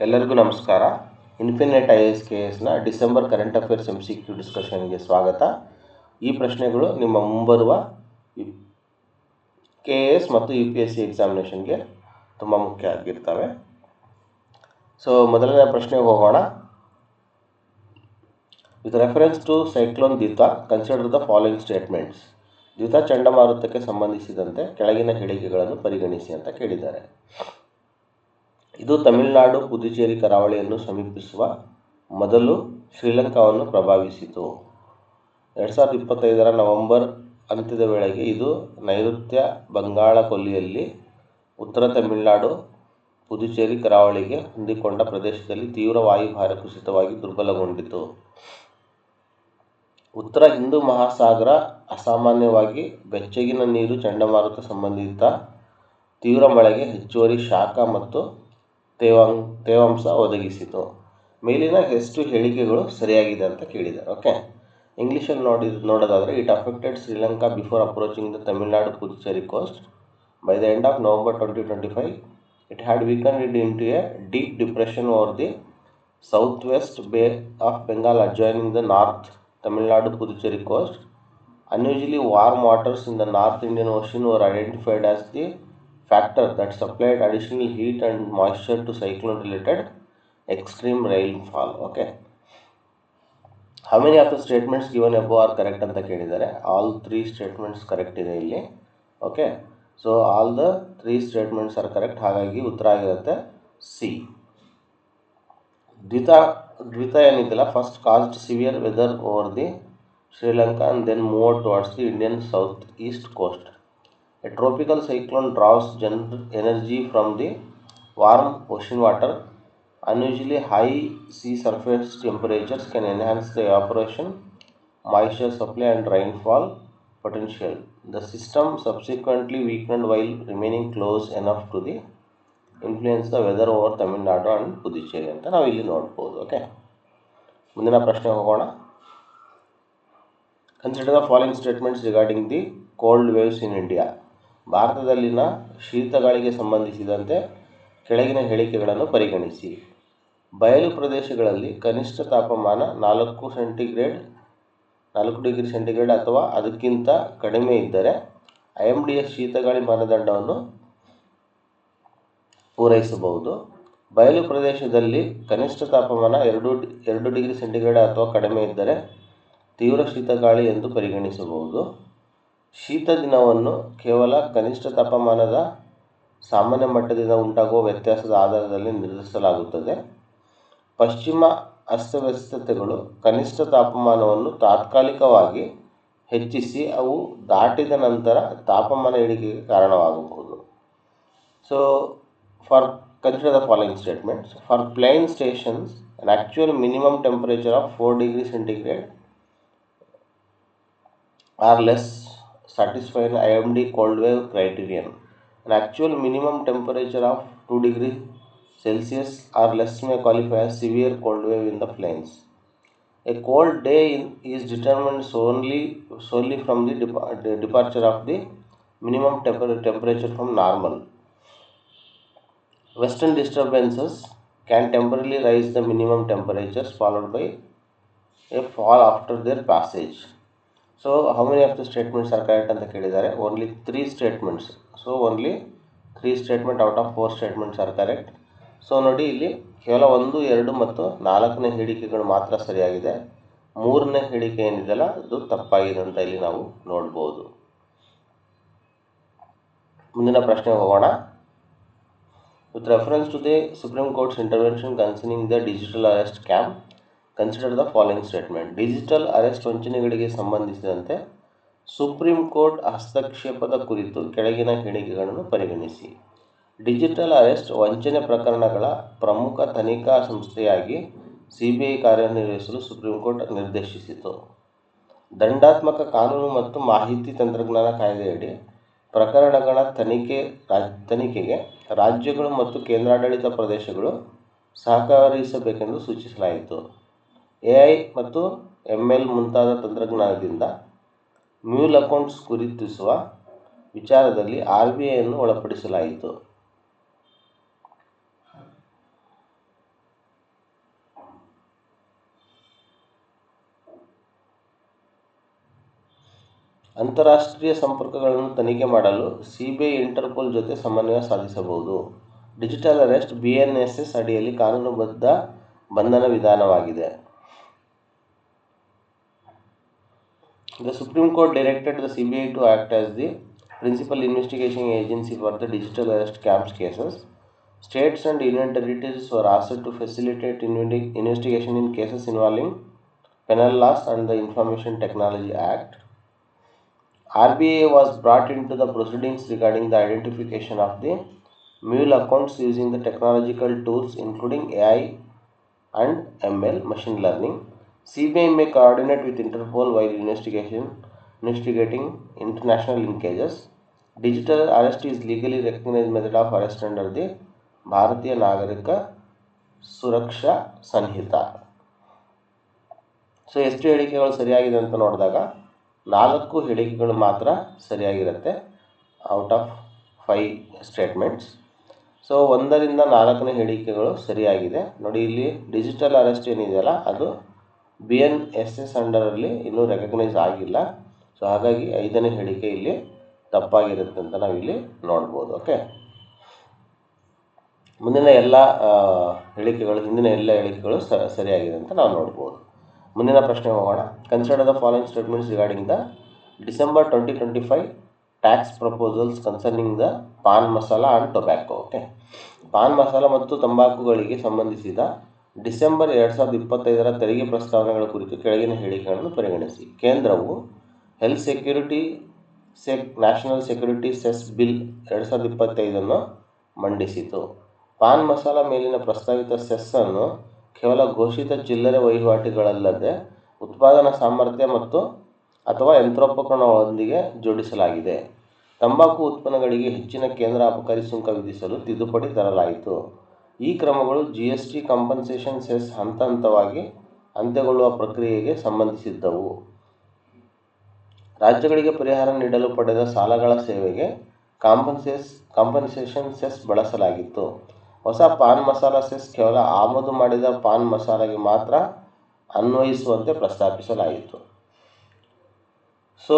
ಎಲ್ಲರಿಗೂ ನಮಸ್ಕಾರ. Infinite IAS-KS December current affairs MCQ ಡಿಸ್ಕಷನ್ಗೆ ಸ್ವಾಗತ. ಈ ಪ್ರಶ್ನೆಗಳು ನಿಮ್ಮ ಮುಂಬರುವ KS ಮತ್ತು UPSC ಎಕ್ಸಾಮಿನೇಷನ್ಗೆ ತುಂಬ ಮುಖ್ಯ ಆಗಿರ್ತವೆ. ಸೊ ಮೊದಲನೇ ಪ್ರಶ್ನೆಗೆ ಹೋಗೋಣ. With reference to cyclone Ditwah consider the following statements. Ditwah ಚಂಡಮಾರುತಕ್ಕೆ ಸಂಬಂಧಿಸಿದಂತೆ ಕೆಳಗಿನ ಹೇಳಿಕೆಗಳನ್ನು ಪರಿಗಣಿಸಿ ಅಂತ ಕೇಳಿದ್ದಾರೆ. ಇದು ತಮಿಳುನಾಡು, ಪುದುಚೇರಿ ಕರಾವಳಿಯನ್ನು ಸಮೀಪಿಸುವ ಮೊದಲು ಶ್ರೀಲಂಕಾವನ್ನು ಪ್ರಭಾವಿಸಿತು. 2025 ನವೆಂಬರ್ ಅಂತ್ಯದ ವೇಳೆಗೆ ಇದು ನೈಋತ್ಯ ಬಂಗಾಳ ಕೊಲ್ಲಿಯಲ್ಲಿ ಉತ್ತರ ತಮಿಳುನಾಡು, ಪುದುಚೇರಿ ಕರಾವಳಿಗೆ ಹೊಂದಿಕೊಂಡ ಪ್ರದೇಶದಲ್ಲಿ ತೀವ್ರ ವಾಯುಭಾರ ಕುಸಿತವಾಗಿ ದುರ್ಬಲಗೊಂಡಿತು. ಉತ್ತರ ಹಿಂದೂ ಮಹಾಸಾಗರ ಅಸಾಮಾನ್ಯವಾಗಿ ಬೆಚ್ಚಗಿನ ನೀರು ಚಂಡಮಾರುತ ಸಂಬಂಧಿತ ತೀವ್ರ ಮಳೆಗೆ ಹೆಚ್ಚುವರಿ ಶಾಖ ಮತ್ತು ತೇವಾಂಶ ಒದಗಿಸಿತು. ಮೇಲಿನ ಎಷ್ಟು ಹೇಳಿಕೆಗಳು ಸರಿಯಾಗಿದೆ ಅಂತ ಕೇಳಿದ್ದಾರೆ. ಓಕೆ, ಇಂಗ್ಲೀಷಲ್ಲಿ ನೋಡೋದಾದರೆ, it affected Sri Lanka before approaching the Tamil Nadu Puducherry coast. By the end of November 2025, it had weakened into a deep depression over the southwest Bay of Bengal adjoining the North Tamil Nadu Puducherry coast. Unusually warm waters in the North Indian Ocean were identified as the factor that supplied additional heat and moisture to cyclone-related extreme rainfall. Okay. How many of the statements given above are correct ಅಂತ ಕೇಳಿದ್ದಾರೆ. All 3 statements correct ಇದೆ ಇಲ್ಲಿ. Okay, so all the 3 statements are correct. ಹಾಗಾಗಿ ಉತ್ತರ ಆಗಿರುತ್ತೆ C. Ditwah ಏನಿದೆಯಲ್ಲ, first caused severe weather over the Sri Lanka and then moved towards the Indian southeast coast. A tropical cyclone draws energy from the warm ocean water. Unusually high sea surface temperatures can enhance the evaporation, moisture supply and rainfall potential. The system subsequently weakened while remaining close enough to the influence the weather over Tamil Nadu and Puducherry ಅಂತ ನಾವು ಇಲ್ಲಿ ನೋಡ್ಬೋದು. Okay, ಮುಂದಿನ ಪ್ರಶ್ನೆ ಹೋಗೋಣ. Consider the following statements regarding the cold waves in India. ಭಾರತದಲ್ಲಿನ ಶೀತಗಾಳಿಗೆ ಸಂಬಂಧಿಸಿದಂತೆ ಕೆಳಗಿನ ಹೇಳಿಕೆಗಳನ್ನು ಪರಿಗಣಿಸಿ. ಬಯಲು ಪ್ರದೇಶಗಳಲ್ಲಿ ಕನಿಷ್ಠ ತಾಪಮಾನ 4 ಡಿಗ್ರಿ ಸೆಂಟಿಗ್ರೇಡ್ ಅಥವಾ ಅದಕ್ಕಿಂತ ಕಡಿಮೆ ಇದ್ದರೆ IMD's ಶೀತಗಾಳಿ ಮಾನದಂಡವನ್ನು ಪೂರೈಸಬಹುದು. ಬಯಲು ಪ್ರದೇಶದಲ್ಲಿ ಕನಿಷ್ಠ ತಾಪಮಾನ 2 ಡಿಗ್ರಿ ಸೆಂಟಿಗ್ರೇಡ್ ಅಥವಾ ಕಡಿಮೆ ಇದ್ದರೆ ತೀವ್ರ ಶೀತಗಾಳಿ ಎಂದು ಪರಿಗಣಿಸಬಹುದು. ಶೀತ ದಿನವನ್ನು ಕೇವಲ ಕನಿಷ್ಠ ತಾಪಮಾನದ ಸಾಮಾನ್ಯ ಮಟ್ಟದಿಂದ ಉಂಟಾಗುವ ವ್ಯತ್ಯಾಸದ ಆಧಾರದಲ್ಲಿ ನಿರ್ಧರಿಸಲಾಗುತ್ತದೆ. ಪಶ್ಚಿಮ ಅಸ್ತವ್ಯಸ್ತತೆಗಳು ಕನಿಷ್ಠ ತಾಪಮಾನವನ್ನು ತಾತ್ಕಾಲಿಕವಾಗಿ ಹೆಚ್ಚಿಸಿ ಅವು ದಾಟಿದ ನಂತರ ತಾಪಮಾನ ಇಳಿಕೆಗೆ ಕಾರಣವಾಗಬಹುದು. So consider the following statements. For plain stations, an actual minimum temperature of 4 degree centigrade or less satisfy the IMD cold wave criterion. An actual minimum temperature of 2 degree Celsius or less may qualify as severe cold wave in the plains. A cold day is determined solely from the departure of the minimum temperature from normal. Western disturbances can temporarily raise the minimum temperatures followed by a fall after their passage. So how many of the statements are correct ಅಂತ ಕೇಳಿದ್ದಾರೆ. Only 3 statements. So only 3 statements out of 4 statements are correct. So ನೋಡಿ, ಇಲ್ಲಿ ಕೇವಲ 1, 2 ಮತ್ತು 4ನೇ ಹೇಳಿಕೆಗಳು ಮಾತ್ರ ಸರಿಯಾಗಿದೆ. 3ನೇ ಹೇಳಿಕೆ ಏನಿದೆಯಲ್ಲ ಅದು ತಪ್ಪಾಗಿದೆ ಅಂತ ಇಲ್ಲಿ ನಾವು ನೋಡ್ಬೋದು. ಮುಂದಿನ ಪ್ರಶ್ನೆ ಹೋಗೋಣ. With reference to the Supreme Court's intervention concerning the digital arrest scam, consider the following statement. Digital arrest ವಂಚನೆಗಳಿಗೆ ಸಂಬಂಧಿಸಿದಂತೆ ಸುಪ್ರೀಂ ಕೋರ್ಟ್ ಹಸ್ತಕ್ಷೇಪದ ಕುರಿತು ಕೆಳಗಿನ ಹೇಳಿಕೆಗಳನ್ನು ಪರಿಗಣಿಸಿ. ಡಿಜಿಟಲ್ ಅರೆಸ್ಟ್ ವಂಚನೆ ಪ್ರಕರಣಗಳ ಪ್ರಮುಖ ತನಿಖಾ ಸಂಸ್ಥೆಯಾಗಿ CBI ಕಾರ್ಯನಿರ್ವಹಿಸಲು ಸುಪ್ರೀಂ ಕೋರ್ಟ್ ನಿರ್ದೇಶಿಸಿತು. ದಂಡಾತ್ಮಕ ಕಾನೂನು ಮತ್ತು ಮಾಹಿತಿ ತಂತ್ರಜ್ಞಾನ ಕಾಯ್ದೆಯಡಿ ಪ್ರಕರಣಗಳ ತನಿಖೆಗೆ ರಾಜ್ಯಗಳು ಮತ್ತು ಕೇಂದ್ರಾಡಳಿತ ಪ್ರದೇಶಗಳು ಸಹಕರಿಸಬೇಕೆಂದು ಸೂಚಿಸಲಾಯಿತು. AI ಮತ್ತು ML ಮುಂತಾದ ತಂತ್ರಜ್ಞಾನದಿಂದ ಮ್ಯೂಲ್ ಅಕೌಂಟ್ಸ್ ಗುರುತಿಸುವ ವಿಚಾರದಲ್ಲಿ RBI ಅನ್ನು ಒಳಪಡಿಸಲಾಯಿತು. ಅಂತಾರಾಷ್ಟ್ರೀಯ ಸಂಪರ್ಕಗಳನ್ನು ತನಿಖೆ ಮಾಡಲು ಸಿಬಿಐ ಇಂಟರ್ಪೋಲ್ ಜೊತೆ ಸಮನ್ವಯ ಸಾಧಿಸಬಹುದು. ಡಿಜಿಟಲ್ ಅರೆಸ್ಟ್ BNSS ಅಡಿಯಲ್ಲಿ ಕಾನೂನುಬದ್ಧ ಬಂಧನ ವಿಧಾನವಾಗಿದೆ. The Supreme Court directed the CBI to act as the principal investigation agency for the digital arrest scams cases. States and union territories were asked to facilitate investigation in cases involving penal laws and the Information Technology Act. RBI was brought into the proceedings regarding the identification of the mule accounts using the technological tools including AI and ML machine learning. CBI may coordinate with Interpol while investigating international linkages. Digital arrest is legally recognized method of arrest under the ಭಾರತೀಯ ನಾಗರಿಕ ಸುರಕ್ಷಾ ಸಂಹಿತ. So ಎಷ್ಟು ಹೇಳಿಕೆಗಳು ಸರಿಯಾಗಿದೆ ಅಂತ ನೋಡಿದಾಗ 4 ಹೇಳಿಕೆಗಳು ಮಾತ್ರ ಸರಿಯಾಗಿರುತ್ತೆ out of 5 statements. So 1ರಿಂದ 4ನೇ ಹೇಳಿಕೆಗಳು ಸರಿಯಾಗಿದೆ. ನೋಡಿ, ಇಲ್ಲಿ ಡಿಜಿಟಲ್ ಅರೆಸ್ಟ್ ಏನಿದೆಯಲ್ಲ ಅದು BNSS ಅಂಡರಲ್ಲಿ ಇನ್ನೂ ರೆಕಗ್ನೈಸ್ ಆಗಿಲ್ಲ. ಸೊ ಹಾಗಾಗಿ 5ನೇ ಹೇಳಿಕೆ ಇಲ್ಲಿ ತಪ್ಪಾಗಿರುತ್ತೆ ಅಂತ ನಾವಿಲ್ಲಿ ನೋಡ್ಬೋದು. ಓಕೆ, ಹಿಂದಿನ ಎಲ್ಲ ಹೇಳಿಕೆಗಳು ಸರಿಯಾಗಿದೆ ಅಂತ ನಾವು ನೋಡ್ಬೋದು. ಮುಂದಿನ ಪ್ರಶ್ನೆ ಹೋಗೋಣ. Consider the following statements regarding the December 2025 tax proposals concerning the pan masala and tobacco. Okay, pan masala ಮತ್ತು ತಂಬಾಕುಗಳಿಗೆ ಸಂಬಂಧಿಸಿದ ಡಿಸೆಂಬರ್ 2025ರ ತೆರಿಗೆ ಪ್ರಸ್ತಾವನೆಗಳ ಕುರಿತು ಕೆಳಗಿನ ಹೇಳಿಕೆಗಳನ್ನು ಪರಿಗಣಿಸಿ. ಕೇಂದ್ರವು health security national security cess bill 2025 ಮಂಡಿಸಿತು. ಪಾನ್ ಮಸಾಲ ಮೇಲಿನ ಪ್ರಸ್ತಾವಿತ ಸೆಸ್ ಅನ್ನು ಕೇವಲ ಘೋಷಿತ ಚಿಲ್ಲರೆ ವಹಿವಾಟುಗಳಲ್ಲದೆ ಉತ್ಪಾದನಾ ಸಾಮರ್ಥ್ಯ ಮತ್ತು ಅಥವಾ ಯಂತ್ರೋಪಕರಣಗಳೊಂದಿಗೆ ಜೋಡಿಸಲಾಗಿದೆ. ತಂಬಾಕು ಉತ್ಪನ್ನಗಳಿಗೆ ಹೆಚ್ಚಿನ ಕೇಂದ್ರ ಅಬಕಾರಿ ಸುಂಕ ವಿಧಿಸಲು ತಿದ್ದುಪಡಿ ತರಲಾಯಿತು. ಈ ಕ್ರಮಗಳು GST ಕಾಂಪನ್ಸೇಷನ್ ಸೆಸ್ ಹಂತವಾಗಿ ಅಂತ್ಯಗೊಳ್ಳುವ ಪ್ರಕ್ರಿಯೆಗೆ ಸಂಬಂಧಿಸಿದ್ದವು. ರಾಜ್ಯಗಳಿಗೆ ಪರಿಹಾರ ನೀಡಲು ಪಡೆದ ಸಾಲಗಳ ಸೇವೆಗೆ ಕಾಂಪನ್ಸೇಷನ್ ಸೆಸ್ ಬಳಸಲಾಗಿತ್ತು. ಹೊಸ ಪಾನ್ ಮಸಾಲ ಸೆಸ್ ಕೇವಲ ಆಮದು ಮಾಡಿದ ಪಾನ್ ಮಸಾಲೆಗೆ ಮಾತ್ರ ಅನ್ವಯಿಸುವಂತೆ ಪ್ರಸ್ತಾಪಿಸಲಾಯಿತು. ಸೊ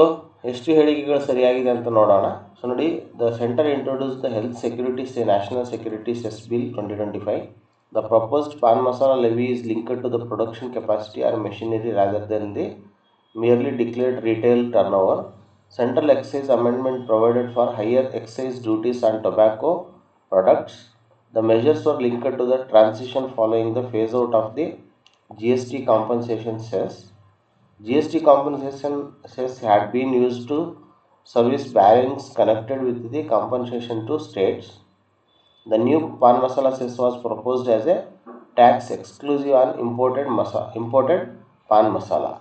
ಎಷ್ಟು ಹೇಳಿಕೆಗಳು ಸರಿಯಾಗಿದೆ ಅಂತ ನೋಡೋಣ. ಸೊ ನೋಡಿ, the centre introduce the health security national security cess bill 2025. The proposed pan masala levy is linked to the production capacity or machinery rather than the merely declared retail turnover. Central excise amendment provided for higher excise duties on tobacco products. The measures were linked to the transition following the phase out of the GST compensation cess. GST compensation cess had been used to service bearings connected with the compensation to states. The new pan masala cess was proposed as a tax exclusive on imported pan masala.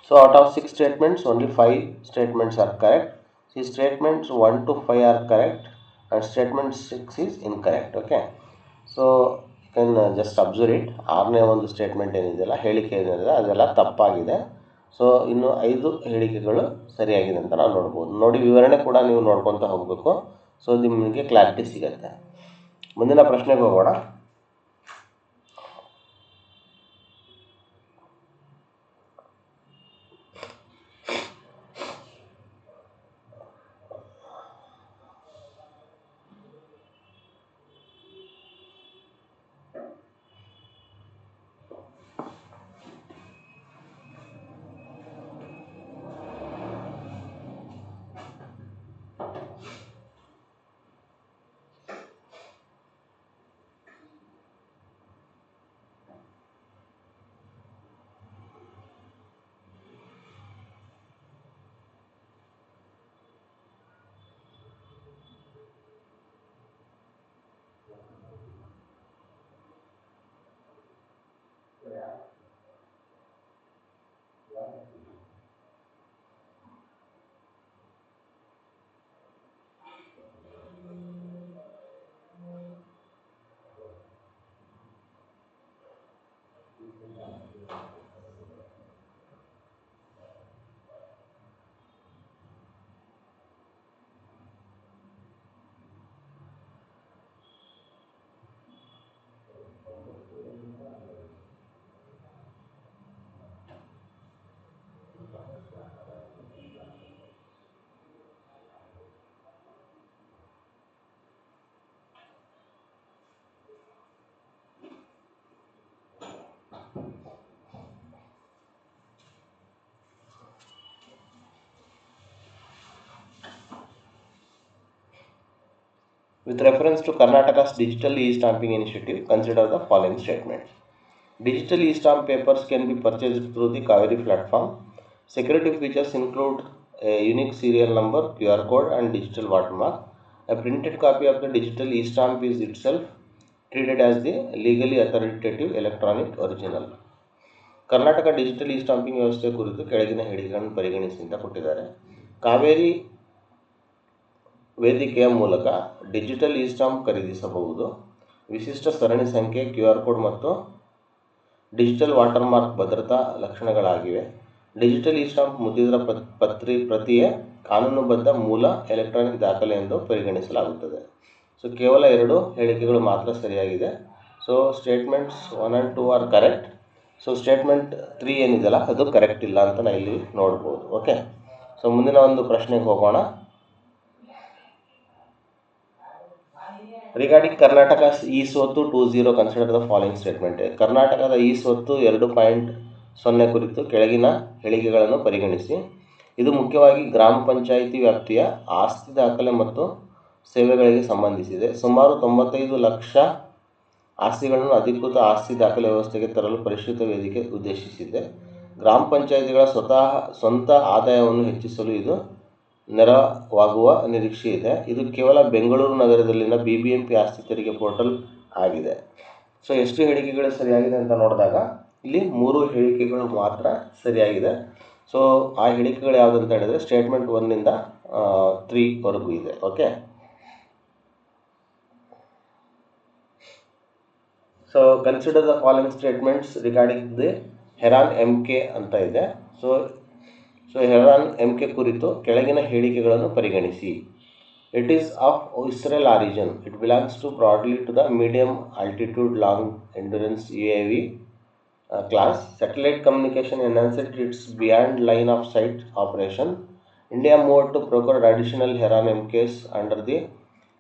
So out of 6 statements, only 5 statements are correct. See, statements 1 to 5 are correct and statement 6 is incorrect. Okay, so you can just observe it. 6ನೇ ಒಂದು statement ಏನಿದೆಯಲ್ಲ, ಹೇಳಿಕೆ ಏನಿದೆ ಅದೆಲ್ಲ ತಪ್ಪಾಗಿದೆ. So ಇನ್ನು 5 ಹೇಳಿಕೆಗಳು ಸರಿಯಾಗಿದೆ ಅಂತ ನಾವು ನೋಡ್ಬೋದು. ನೋಡಿ, ವಿವರಣೆ ಕೂಡ ನೀವು ನೋಡ್ಕೊತ ಹೋಗಬೇಕು. ಸೊ ನಿಮಗೆ ಕ್ಲಾರಿಟಿ ಸಿಗುತ್ತೆ. ಮುಂದಿನ ಪ್ರಶ್ನೆಗೆ ಹೋಗೋಣ. With reference to Karnataka's digital e-stamping initiative, consider the following statements. Digital e-stamp papers can be purchased through the Kaveri platform. Security features include a unique serial number, QR code, and digital watermark. A printed copy of the digital e-stamp is itself treated as the legally authoritative electronic original. Karnataka digital E stamping ವ್ಯವಸ್ಥೆ ಕುರಿತು ಕೆಳಗಿನ ಹೇಳಿಕೆಗಳನ್ನು ಪರಿಗಣಿಸಿ ಅಂತ ಕೊಟ್ಟಿದ್ದಾರೆ. ಕಾವೇರಿ ವೇದಿಕೆಯ ಮೂಲಕ digital E stamp ಖರೀದಿಸಬಹುದು. ವಿಶಿಷ್ಟ ಸರಣಿ ಸಂಖ್ಯೆ, QR ಕೋಡ್ ಮತ್ತು ಡಿಜಿಟಲ್ ವಾಟರ್ಮಾರ್ಕ್ ಭದ್ರತಾ ಲಕ್ಷಣಗಳಾಗಿವೆ. ಡಿಜಿಟಲ್ ಇ ಸ್ಟಾಂಪ್ ಮುದ್ರಿತ ಪ್ರತಿಯೇ ಕಾನೂನುಬದ್ಧ ಮೂಲ ಎಲೆಕ್ಟ್ರಾನಿಕ್ ದಾಖಲೆ ಎಂದು ಪರಿಗಣಿಸಲಾಗುತ್ತದೆ. ಸೊ ಕೇವಲ 2 ಹೇಳಿಕೆಗಳು ಮಾತ್ರ ಸರಿಯಾಗಿದೆ. So statements 1 and 2 are correct. So statement 3 ಏನಿದೆಯಲ್ಲ ಅದು ಕರೆಕ್ಟ್ ಇಲ್ಲ ಅಂತ ನಾವು ಇಲ್ಲಿ ನೋಡ್ಬೋದು. ಓಕೆ, ಸೊ ಮುಂದಿನ ಒಂದು ಪ್ರಶ್ನೆಗೆ ಹೋಗೋಣ. ರಿಗಾರ್ಡಿಂಗ್ ಕರ್ನಾಟಕ ಇ ಸ್ವತ್ತು 2.0 ಕನ್ಸಿಡರ್ ದ ಫಾಲೋಯಿಂಗ್ ಸ್ಟೇಟ್ಮೆಂಟ್. ಕರ್ನಾಟಕದ ಇ ಸ್ವತ್ತು 2.0 ಕುರಿತು ಕೆಳಗಿನ ಹೇಳಿಕೆಗಳನ್ನು ಪರಿಗಣಿಸಿ. ಇದು ಮುಖ್ಯವಾಗಿ ಗ್ರಾಮ ಪಂಚಾಯಿತಿ ವ್ಯಾಪ್ತಿಯ ಆಸ್ತಿ ದಾಖಲೆ ಮತ್ತು ಸೇವೆಗಳಿಗೆ ಸಂಬಂಧಿಸಿದೆ. ಸುಮಾರು 95 ಲಕ್ಷ ಆಸ್ತಿಗಳನ್ನು ಅಧಿಕೃತ ಆಸ್ತಿ ದಾಖಲೆ ವ್ಯವಸ್ಥೆಗೆ ತರಲು ಪರಿಷ್ಕೃತ ವೇದಿಕೆ ಉದ್ದೇಶಿಸಿದೆ. ಗ್ರಾಮ ಪಂಚಾಯಿತಿಗಳ ಸ್ವಂತ ಆದಾಯವನ್ನು ಹೆಚ್ಚಿಸಲು ಇದು ನೆರವಾಗುವ ನಿರೀಕ್ಷೆ ಇದೆ. ಇದು ಕೇವಲ ಬೆಂಗಳೂರು ನಗರದಲ್ಲಿನ BBMP ಆಸ್ತಿ ತೆರಿಗೆ ಪೋರ್ಟಲ್ ಆಗಿದೆ. ಸೊ ಎಷ್ಟು ಹೇಳಿಕೆಗಳು ಸರಿಯಾಗಿದೆ ಅಂತ ನೋಡಿದಾಗ ಇಲ್ಲಿ 3 ಹೇಳಿಕೆಗಳು ಮಾತ್ರ ಸರಿಯಾಗಿದೆ. ಸೊ ಆ ಹೇಳಿಕೆಗಳು ಯಾವುದಂತ ಹೇಳಿದರೆ ಸ್ಟೇಟ್ಮೆಂಟ್ 1 ಇಂದ 3 ವರೆಗೂ ಇದೆ. Okay, so consider the following statements regarding the Heron MK ಅಂತ ಇದೆ. ಸೊ ಹೆರಾನ್ MK ಕುರಿತು ಕೆಳಗಿನ ಹೇಳಿಕೆಗಳನ್ನು ಪರಿಗಣಿಸಿ. It is of Israel origin. It belongs to broadly to the medium altitude long endurance UAV class. Satellite communication enhanced its beyond line of sight operation. India moved to procure additional Heran MKs under the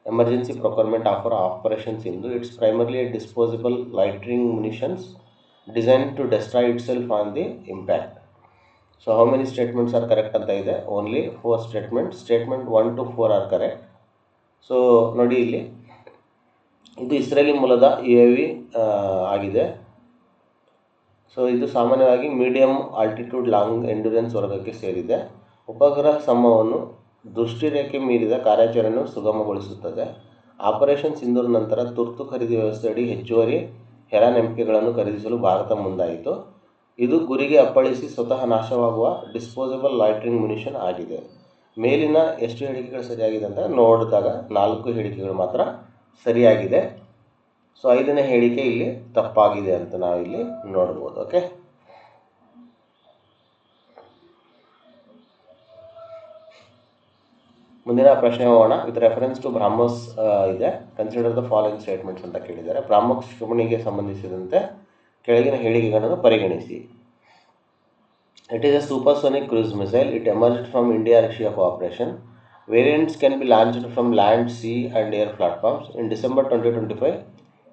emergency procurement offer Operation Sindhu. It's primarily a disposable loitering munitions designed to destroy itself on the impact. So how many statements are correct anta ide? Only 4 statements. Statement 1 to 4 are correct. So ನೋಡಿ, ಇಲ್ಲಿ ಇದು Israeli ಮೂಲದ UAV ಆಗಿದೆ. So ಇದು ಸಾಮಾನ್ಯವಾಗಿ medium altitude long endurance ವರ್ಗಕ್ಕೆ ಸೇರಿದೆ. ಉಪಗ್ರಹ ಸಮೂಹವನ್ನು ದೃಷ್ಟಿರೇಖೆ ಮೀರಿದ ಕಾರ್ಯಾಚರಣೆಯನ್ನು ಸುಗಮಗೊಳಿಸುತ್ತದೆ. ಆಪರೇಷನ್ ಸಿಂಧೂರ್ ನಂತರ ತುರ್ತು ಖರೀದಿ ವ್ಯವಸ್ಥೆಯಡಿ ಹೆಚ್ಚುವರಿ ಹೆರಾನ್ MKಗಳನ್ನು ಖರೀದಿಸಲು ಭಾರತ ಮುಂದಾಯಿತು. ಇದು ಗುರಿಗೆ ಅಪ್ಪಳಿಸಿ ಸ್ವತಃ ನಾಶವಾಗುವ ಡಿಸ್ಪೋಸಬಲ್ ಲಾಯ್ಟ್ರಿಂಗ್ ಮ್ಯುನಿಷನ್ ಆಗಿದೆ. ಮೇಲಿನ ಎಷ್ಟು ಹೇಳಿಕೆಗಳು ಸರಿಯಾಗಿದೆ ಅಂತ ನೋಡಿದಾಗ 4 ಹೇಳಿಕೆಗಳು ಮಾತ್ರ ಸರಿಯಾಗಿದೆ. ಸೊ 5ನೇ ಹೇಳಿಕೆ ಇಲ್ಲಿ ತಪ್ಪಾಗಿದೆ ಅಂತ ನಾವಿಲ್ಲಿ ನೋಡ್ಬೋದು. ಓಕೆ, ಮುಂದಿನ ಪ್ರಶ್ನೆ ಹೋಗೋಣ. ವಿತ್ ರೆಫರೆನ್ಸ್ ಟು ಬ್ರಾಹ್ಮೋಸ್ ಇದೆ. ಕನ್ಸಿಡರ್ ದ ಫಾಲೋಯಿಂಗ್ ಸ್ಟೇಟ್ಮೆಂಟ್ಸ್ ಅಂತ ಕೇಳಿದ್ದಾರೆ. ಬ್ರಾಹ್ಮೋಸ್ ಕ್ಷಿಪಣಿಗೆ ಸಂಬಂಧಿಸಿದಂತೆ ಕೆಳಗಿನ ಹೇಳಿಕೆಗಳನ್ನು ಪರಿಗಣಿಸಿ. It is A supersonic cruise missile. It emerged from India-Russia cooperation. Variants can be launched from land, sea and air platforms. In December 2025,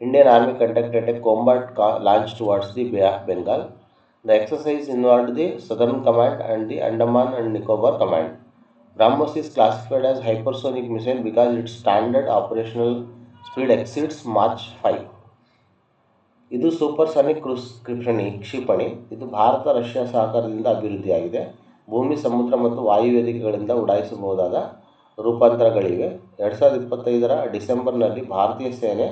Indian Army conducted a combat launch towards the Bay of Bengal. The exercise involved the Southern Command and the Andaman and Nicobar Command. BrahMos is classified as hypersonic missile because its standard operational speed exceeds Mach 5. ಇದು supersonic cruise ಕ್ಷಿಪಣಿ. ಇದು Bharat Russia ಸಹಕಾರದಿಂದ ಅಭಿವೃದ್ಧಿಯಾಗಿದೆ. ಭೂಮಿ, ಸಮುದ್ರ ಮತ್ತು ವಾಯು ವೇದಿಕೆಗಳಿಂದ ಉಡಾಯಿಸಬಹುದಾದ ರೂಪಾಂತರಗಳಿವೆ. 2025ರ ಡಿಸೆಂಬರ್ನಲ್ಲಿ ಭಾರತೀಯ ಸೇನೆ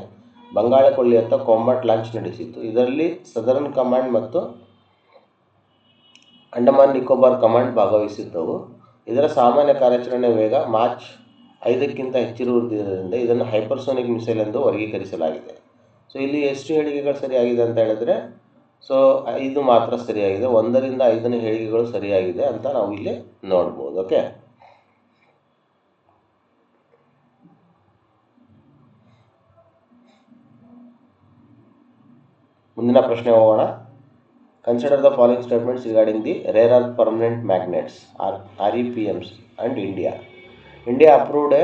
ಬಂಗಾಳ ಕೊಲ್ಲಿಯತ್ತ ಕಾಂಬ್ಯಾಟ್ ಲಾಂಚ್ ನಡೆಸಿತ್ತು. ಇದರಲ್ಲಿ ಸದರ್ನ್ ಕಮಾಂಡ್ ಮತ್ತು ಅಂಡಮಾನ್ ನಿಕೋಬಾರ್ ಕಮಾಂಡ್ ಭಾಗವಹಿಸಿದ್ದವು. ಇದರ ಸಾಮಾನ್ಯ ಕಾರ್ಯಾಚರಣೆ ವೇಗ ಮಾಚ್ 5ಕ್ಕಿಂತ ಹೆಚ್ಚಿರುವುದರಿಂದ ಇದನ್ನು ಹೈಪರ್ಸೋನಿಕ್ ಮಿಸೈಲ್ ಎಂದು ವರ್ಗೀಕರಿಸಲಾಗಿದೆ. ಸೊ ಇಲ್ಲಿ ಎಷ್ಟು ಹೇಳಿಕೆಗಳು ಸರಿಯಾಗಿದೆ ಅಂತ ಹೇಳಿದ್ರೆ, ಸೊ 5 ಮಾತ್ರ ಸರಿಯಾಗಿದೆ. 1 ರಿಂದ 5ನೇ ಹೇಳಿಕೆಗಳು ಸರಿಯಾಗಿದೆ ಅಂತ ನಾವು ಇಲ್ಲಿ ನೋಡ್ಬೋದು. ಓಕೆ, ಮುಂದಿನ ಪ್ರಶ್ನೆ ಹೋಗೋಣ. Consider the following statements regarding the rare earth permanent magnets REPMs and India. India approved a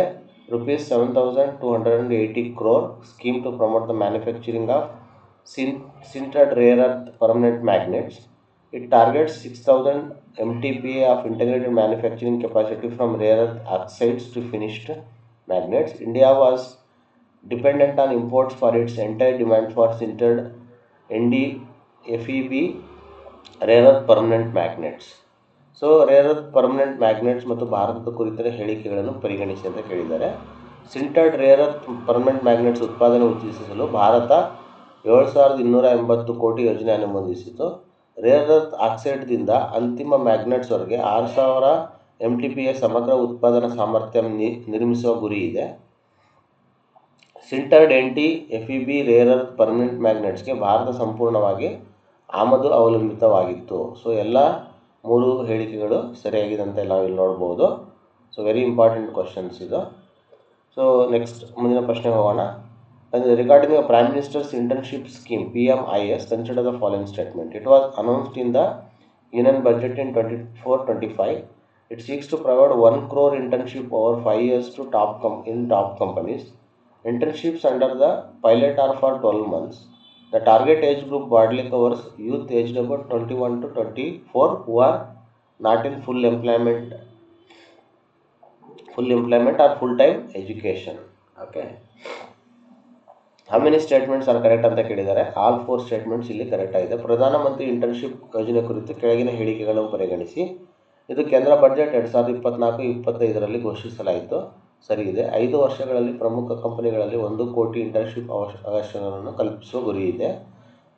rupees 7,280 crore scheme to promote the manufacturing of sintered rare earth permanent magnets. It targets 6,000 MTPA of integrated manufacturing capacity from rare earth oxides to finished magnets. India was dependent on imports for its entire demand for sintered FeB rare earth permanent magnets. So rare earth permanent magnets ಮತ್ತು ಭಾರತದ ಕುರಿತ ಹೇಳಿಕೆಗಳನ್ನು ಪರಿಗಣಿಸಿ ಅಂತ ಕೇಳಿದ್ದಾರೆ. Sintered rare earth permanent magnets ಉತ್ಪಾದನೆ ಉತ್ತೇಜಿಸಲು ಭಾರತ 7,280 ಕೋಟಿ ಯೋಜನೆ ಅನುಮೋದಿಸಿತು. ರೇರ್ ಅರ್ತ್ ಆಕ್ಸೈಡ್ದಿಂದ ಅಂತಿಮ ಮ್ಯಾಗ್ನೆಟ್ಸ್ವರೆಗೆ 6,000 MTPA ಸಮಗ್ರ ಉತ್ಪಾದನಾ ಸಾಮರ್ಥ್ಯ ನಿರ್ಮಿಸುವ ಗುರಿ ಇದೆ. Sintered FeB rare earth permanent ಮ್ಯಾಗ್ನೆಟ್ಸ್ಗೆ ಭಾರತ ಸಂಪೂರ್ಣವಾಗಿ ಆಮದು ಅವಲಂಬಿತವಾಗಿತ್ತು. ಸೊ ಎಲ್ಲ 3 ಹೇಳಿಕೆಗಳು ಸರಿಯಾಗಿದೆ ಅಂತ ನಾವು ಇಲ್ಲಿ ನೋಡ್ಬೋದು. ಸೊ ವೆರಿ ಇಂಪಾರ್ಟೆಂಟ್ ಕ್ವಶನ್ಸ್ ಇದು. ಸೊ ನೆಕ್ಸ್ಟ್ ಮುಂದಿನ ಪ್ರಶ್ನೆ ಹೋಗೋಣ. Regarding prime ministers internship scheme PMIS, consider the following statement. It was announced in the union budget in 24-25. It seeks to provide 1 crore internship over 5 years to top companies. Internships under the pilot are for 12 months. The target age group broadly covers youth aged about 21 to 24 who are not in full employment or full-time education. Okay. How many statements are correct ಅಂತ ಕೇಳಿದ್ದಾರೆ. All 4 statements ಇಲ್ಲಿ correct ಆಗಿದೆ. ಪ್ರಧಾನಮಂತ್ರಿ internship ಯೋಜನೆ ಕುರಿತು ಕೆಳಗಿನ ಹೇಳಿಕೆಗಳನ್ನು ಪರಿಗಣಿಸಿ. ಇದು ಕೇಂದ್ರ ಬಜೆಟ್ 2024-25ರಲ್ಲಿ ಘೋಷಿಸಲಾಯಿತು. ಸರಿ ಇದೆ. 5 ವರ್ಷಗಳಲ್ಲಿ ಪ್ರಮುಖ ಕಂಪನಿಗಳಲ್ಲಿ 1 ಕೋಟಿ ಇಂಟರ್ನ್ಶಿಪ್ ಅವಕಾಶಗಳನ್ನು ಕಲ್ಪಿಸುವ ಗುರಿ ಇದೆ.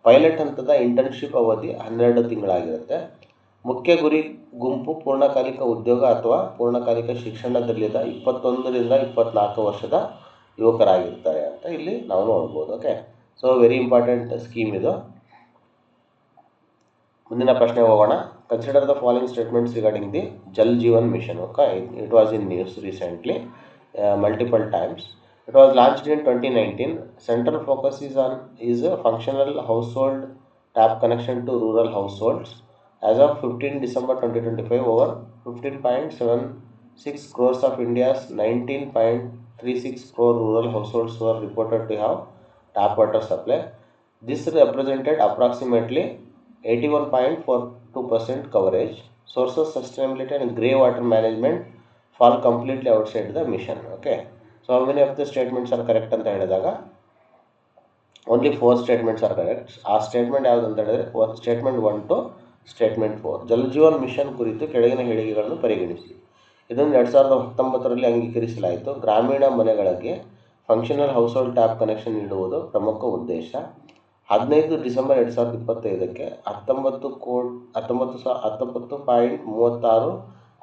ಪೈಲಟ್ ಹಂತದ ಇಂಟರ್ನ್ಶಿಪ್ ಅವಧಿ 12 ತಿಂಗಳಾಗಿರುತ್ತೆ. ಮುಖ್ಯ ಗುರಿ ಗುಂಪು ಪೂರ್ಣಕಾಲಿಕ ಉದ್ಯೋಗ ಅಥವಾ ಪೂರ್ಣಕಾಲಿಕ ಶಿಕ್ಷಣದಲ್ಲಿದ್ದ 21ರಿಂದ 24 ವರ್ಷದ ಯುವಕರಾಗಿರ್ತಾರೆ ಅಂತ ಇಲ್ಲಿ ನಾವು ನೋಡ್ಬೋದು. Okay. So very important scheme ಇದು. ಮುಂದಿನ ಪ್ರಶ್ನೆ ಹೋಗೋಣ. Consider the following statements regarding the Jal Jeevan Mission. Okay. It was in news recently multiple times. It was launched in 2019. Central focus is a functional household tap connection to rural households. As of 15 December 2025, over 15.76 crores of India's 19.36 crore rural households were reported to have tap water supply. This represented approximately 81.42% coverage. Sources, sustainability and grey water management fall completely outside the mission. Okay. So how many of the statements are correct ಅಂತ ಹೇಳಿದಾಗ only 4 statements are correct. ಆ statement ಯಾವುದು ಅಂತ ಹೇಳಿದ್ರೆ statement 1 to statement 4. Jal Jeevan Mission ಕುರಿತು ಕೆಳಗಿನ ಹೇಳಿಕೆಗಳನ್ನು ಪರಿಗಣಿಸಿ. ಇದನ್ನು 2019ರಲ್ಲಿ ಅಂಗೀಕರಿಸಲಾಯಿತು. ಗ್ರಾಮೀಣ ಮನೆಗಳಿಗೆ ಫಂಕ್ಷನಲ್ ಹೌಸ್ಹೋಲ್ಡ್ ಟ್ಯಾಪ್ ಕನೆಕ್ಷನ್ ನೀಡುವುದು ಪ್ರಮುಖ ಉದ್ದೇಶ. 15 ಡಿಸೆಂಬರ್ 2025ಕ್ಕೆ 19.36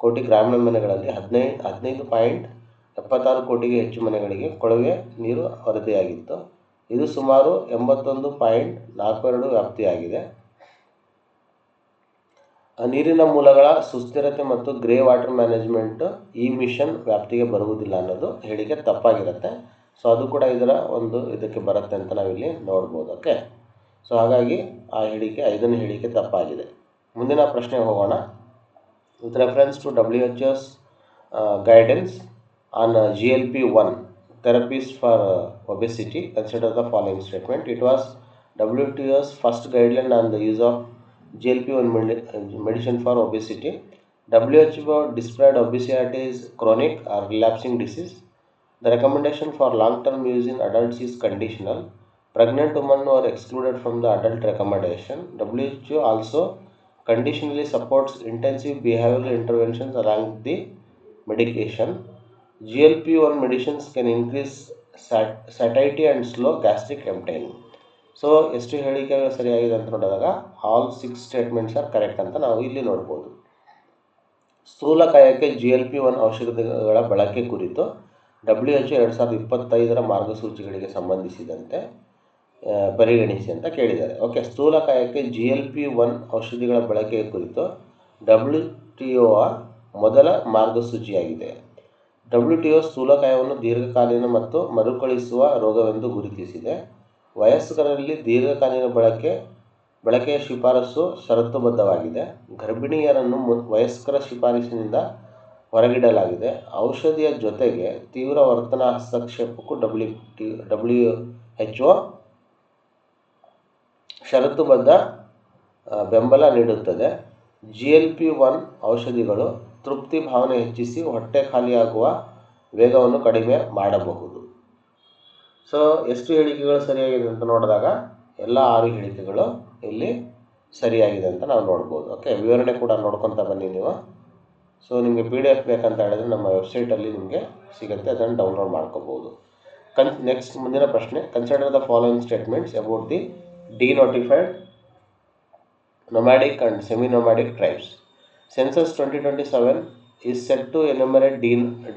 ಕೋಟಿ ಗ್ರಾಮೀಣ ಮನೆಗಳಲ್ಲಿ 15.76 ಕೋಟಿಗೆ ಹೆಚ್ಚು ಮನೆಗಳಿಗೆ ಕೊಳವೆ ನೀರು ವರದಿಯಾಗಿತ್ತು. ಇದು ಸುಮಾರು 81.42 ವ್ಯಾಪ್ತಿಯಾಗಿದೆ. ನೀರಿನ ಮೂಲಗಳ ಸುಸ್ಥಿರತೆ ಮತ್ತು ಗ್ರೇ ವಾಟರ್ ಮ್ಯಾನೇಜ್ಮೆಂಟ್ ಈ ಮಿಷನ್ ವ್ಯಾಪ್ತಿಗೆ ಬರುವುದಿಲ್ಲ ಅನ್ನೋದು ಹೇಳಿಕೆ ತಪ್ಪಾಗಿರುತ್ತೆ. ಸೊ ಅದು ಕೂಡ ಇದಕ್ಕೆ ಬರುತ್ತೆ ಅಂತ ನಾವಿಲ್ಲಿ ನೋಡ್ಬೋದು. ಓಕೆ. ಸೊ ಹಾಗಾಗಿ ಆ ಹೇಳಿಕೆ 5ನೇ ಹೇಳಿಕೆ ತಪ್ಪಾಗಿದೆ. ಮುಂದಿನ ಪ್ರಶ್ನೆ ಹೋಗೋಣ. With reference to WHO's guidance on GLP-1 therapies for obesity, consider the following statement. It was WTO's first guideline on the use of GLP-1 medicine for obesity. WHO described obesity as chronic or relapsing disease. The recommendation for long-term use in adults is conditional. Pregnant women were excluded from the adult recommendation. WHO also conditionally supports intensive behavioral interventions along the medication. GLP-1 medicines can increase satiety and slow gastric emptying. So ಎಷ್ಟು ಹೇಳಿಕೆಗಳು ಸರಿಯಾಗಿದೆ ಅಂತ ನೋಡಿದಾಗ all 6 statements are correct ಅಂತ ನಾವು ಇಲ್ಲಿ ನೋಡ್ಬೋದು. ಸ್ಥೂಲಕಾಯಕ್ಕೆ GLP-1 ಔಷಧಿಗಳ ಬಳಕೆ ಕುರಿತು WHO 2025ರ ಮಾರ್ಗಸೂಚಿಗಳಿಗೆ ಸಂಬಂಧಿಸಿದಂತೆ ಪರಿಗಣಿಸಿ ಅಂತ ಕೇಳಿದ್ದಾರೆ. ಓಕೆ. ಸ್ಥೂಲಕಾಯಕ್ಕೆ GLP-1 ಔಷಧಿಗಳ ಬಳಕೆಯ ಕುರಿತು WTO ಮೊದಲ ಮಾರ್ಗಸೂಚಿಯಾಗಿದೆ. WTO ಸ್ಥೂಲಕಾಯವನ್ನು ದೀರ್ಘಕಾಲೀನ ಮತ್ತು ಮರುಕಳಿಸುವ ರೋಗವೆಂದು ಗುರುತಿಸಿದೆ. ವಯಸ್ಕರಲ್ಲಿ ದೀರ್ಘಕಾಲೀನ ಬಳಕೆಯ ಶಿಫಾರಸು ಷರತ್ತುಬದ್ಧವಾಗಿದೆ. ಗರ್ಭಿಣಿಯರನ್ನು ವಯಸ್ಕರ ಶಿಫಾರಸಿನಿಂದ ಹೊರಗಿಡಲಾಗಿದೆ. ಔಷಧಿಯ ಜೊತೆಗೆ ತೀವ್ರ ವರ್ತನಾ ಹಸ್ತಕ್ಷೇಪಕ್ಕೂ WHO ಷರತ್ತುಬದ್ಧ ಬೆಂಬಲ ನೀಡುತ್ತದೆ. GLP-1 ಔಷಧಿಗಳು ತೃಪ್ತಿ ಭಾವನೆ ಹೆಚ್ಚಿಸಿ ಹೊಟ್ಟೆ ಖಾಲಿಯಾಗುವ ವೇಗವನ್ನು ಕಡಿಮೆ ಮಾಡಬಹುದು. ಸೊ ಎಷ್ಟು ಹೇಳಿಕೆಗಳು ಸರಿಯಾಗಿದೆ ಅಂತ ನೋಡಿದಾಗ ಎಲ್ಲ 6 ಹೇಳಿಕೆಗಳು ಇಲ್ಲಿ ಸರಿಯಾಗಿದೆ ಅಂತ ನಾವು ನೋಡ್ಬೋದು. ಓಕೆ, ವಿವರಣೆ ಕೂಡ ನೋಡ್ಕೊತ ಬನ್ನಿ ನೀವು. ಸೊ ನಿಮಗೆ PDF ಬೇಕಂತ ಹೇಳಿದ್ರೆ ನಮ್ಮ ವೆಬ್ಸೈಟಲ್ಲಿ ನಿಮಗೆ ಸಿಗುತ್ತೆ, ಅದನ್ನು ಡೌನ್ಲೋಡ್ ಮಾಡ್ಕೋಬೋದು. ನೆಕ್ಸ್ಟ್ ಮುಂದಿನ ಪ್ರಶ್ನೆ, consider the following statements about the denotified nomadic and semi-nomadic tribes. Census 2027 is set to enumerate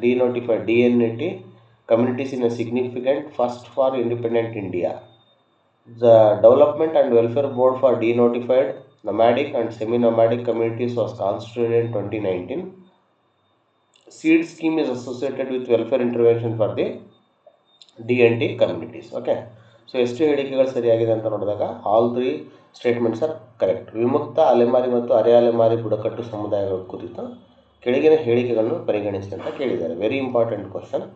denotified DNT communities in a significant first for independent India. The Development and Welfare Board for Denotified Nomadic and Semi-Nomadic Communities was constituted in 2019. Seed scheme is associated with welfare intervention for the DNT communities. Okay. So ಎಷ್ಟು ಹೇಳಿಕೆಗಳು ಸರಿಯಾಗಿದೆ ಅಂತ ನೋಡಿದಾಗ all 3 statements are correct. ವಿಮುಕ್ತ ಅಲೆಮಾರಿ ಮತ್ತು ಅರೆ ಅಲೆಮಾರಿ ಬುಡಕಟ್ಟು ಸಮುದಾಯಗಳ ಕುರಿತು ಕೆಳಗಿನ ಹೇಳಿಕೆಗಳನ್ನು ಪರಿಗಣಿಸಿ ಅಂತ ಕೇಳಿದ್ದಾರೆ. Very important question.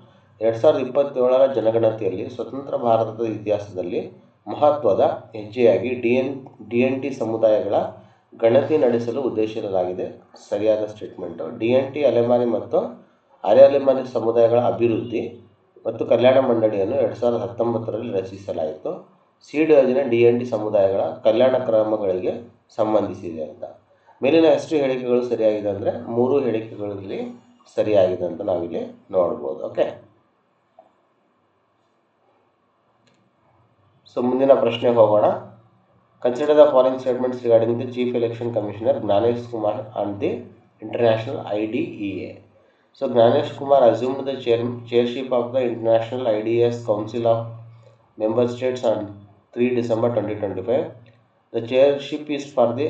2027ರ ಜನಗಣತಿಯಲ್ಲಿ ಸ್ವತಂತ್ರ ಭಾರತದ ಇತಿಹಾಸದಲ್ಲಿ ಮಹತ್ವದ ಹೆಜ್ಜೆಯಾಗಿ DNT ಸಮುದಾಯಗಳ ಗಣತಿ ನಡೆಸಲು ಉದ್ದೇಶಿಸಲಾಗಿದೆ. ಸರಿಯಾದ ಸ್ಟೇಟ್ಮೆಂಟು. DNT ಅಲೆಮಾರಿ ಮತ್ತು ಅರೆ ಅಲೆಮಾರಿ ಸಮುದಾಯಗಳ ಅಭಿವೃದ್ಧಿ ಮತ್ತು ಕಲ್ಯಾಣ ಮಂಡಳಿಯನ್ನು 2019ರಲ್ಲಿ ರಚಿಸಲಾಯಿತು. ಸೀಡ್ ಯೋಜನೆ DNT ಸಮುದಾಯಗಳ ಕಲ್ಯಾಣ ಕ್ರಮಗಳಿಗೆ ಸಂಬಂಧಿಸಿದೆ ಅಂತ. ಮೇಲಿನ ಎಷ್ಟು ಹೇಳಿಕೆಗಳು ಸರಿಯಾಗಿದೆ ಅಂದರೆ 3 ಹೇಳಿಕೆಗಳಲ್ಲಿ ಸರಿಯಾಗಿದೆ ಅಂತ ನಾವಿಲ್ಲಿ ನೋಡ್ಬೋದು. ಓಕೆ, ಸೊ ಮುಂದಿನ ಪ್ರಶ್ನೆಗೆ ಹೋಗೋಣ. Consider the following statements regarding the chief election commissioner Gyanesh Kumar on the international IDEA. So Gnanesh Kumar assumed the chairship of the International IDEA's Council of Member States on 3 December 2025. The chairship is for the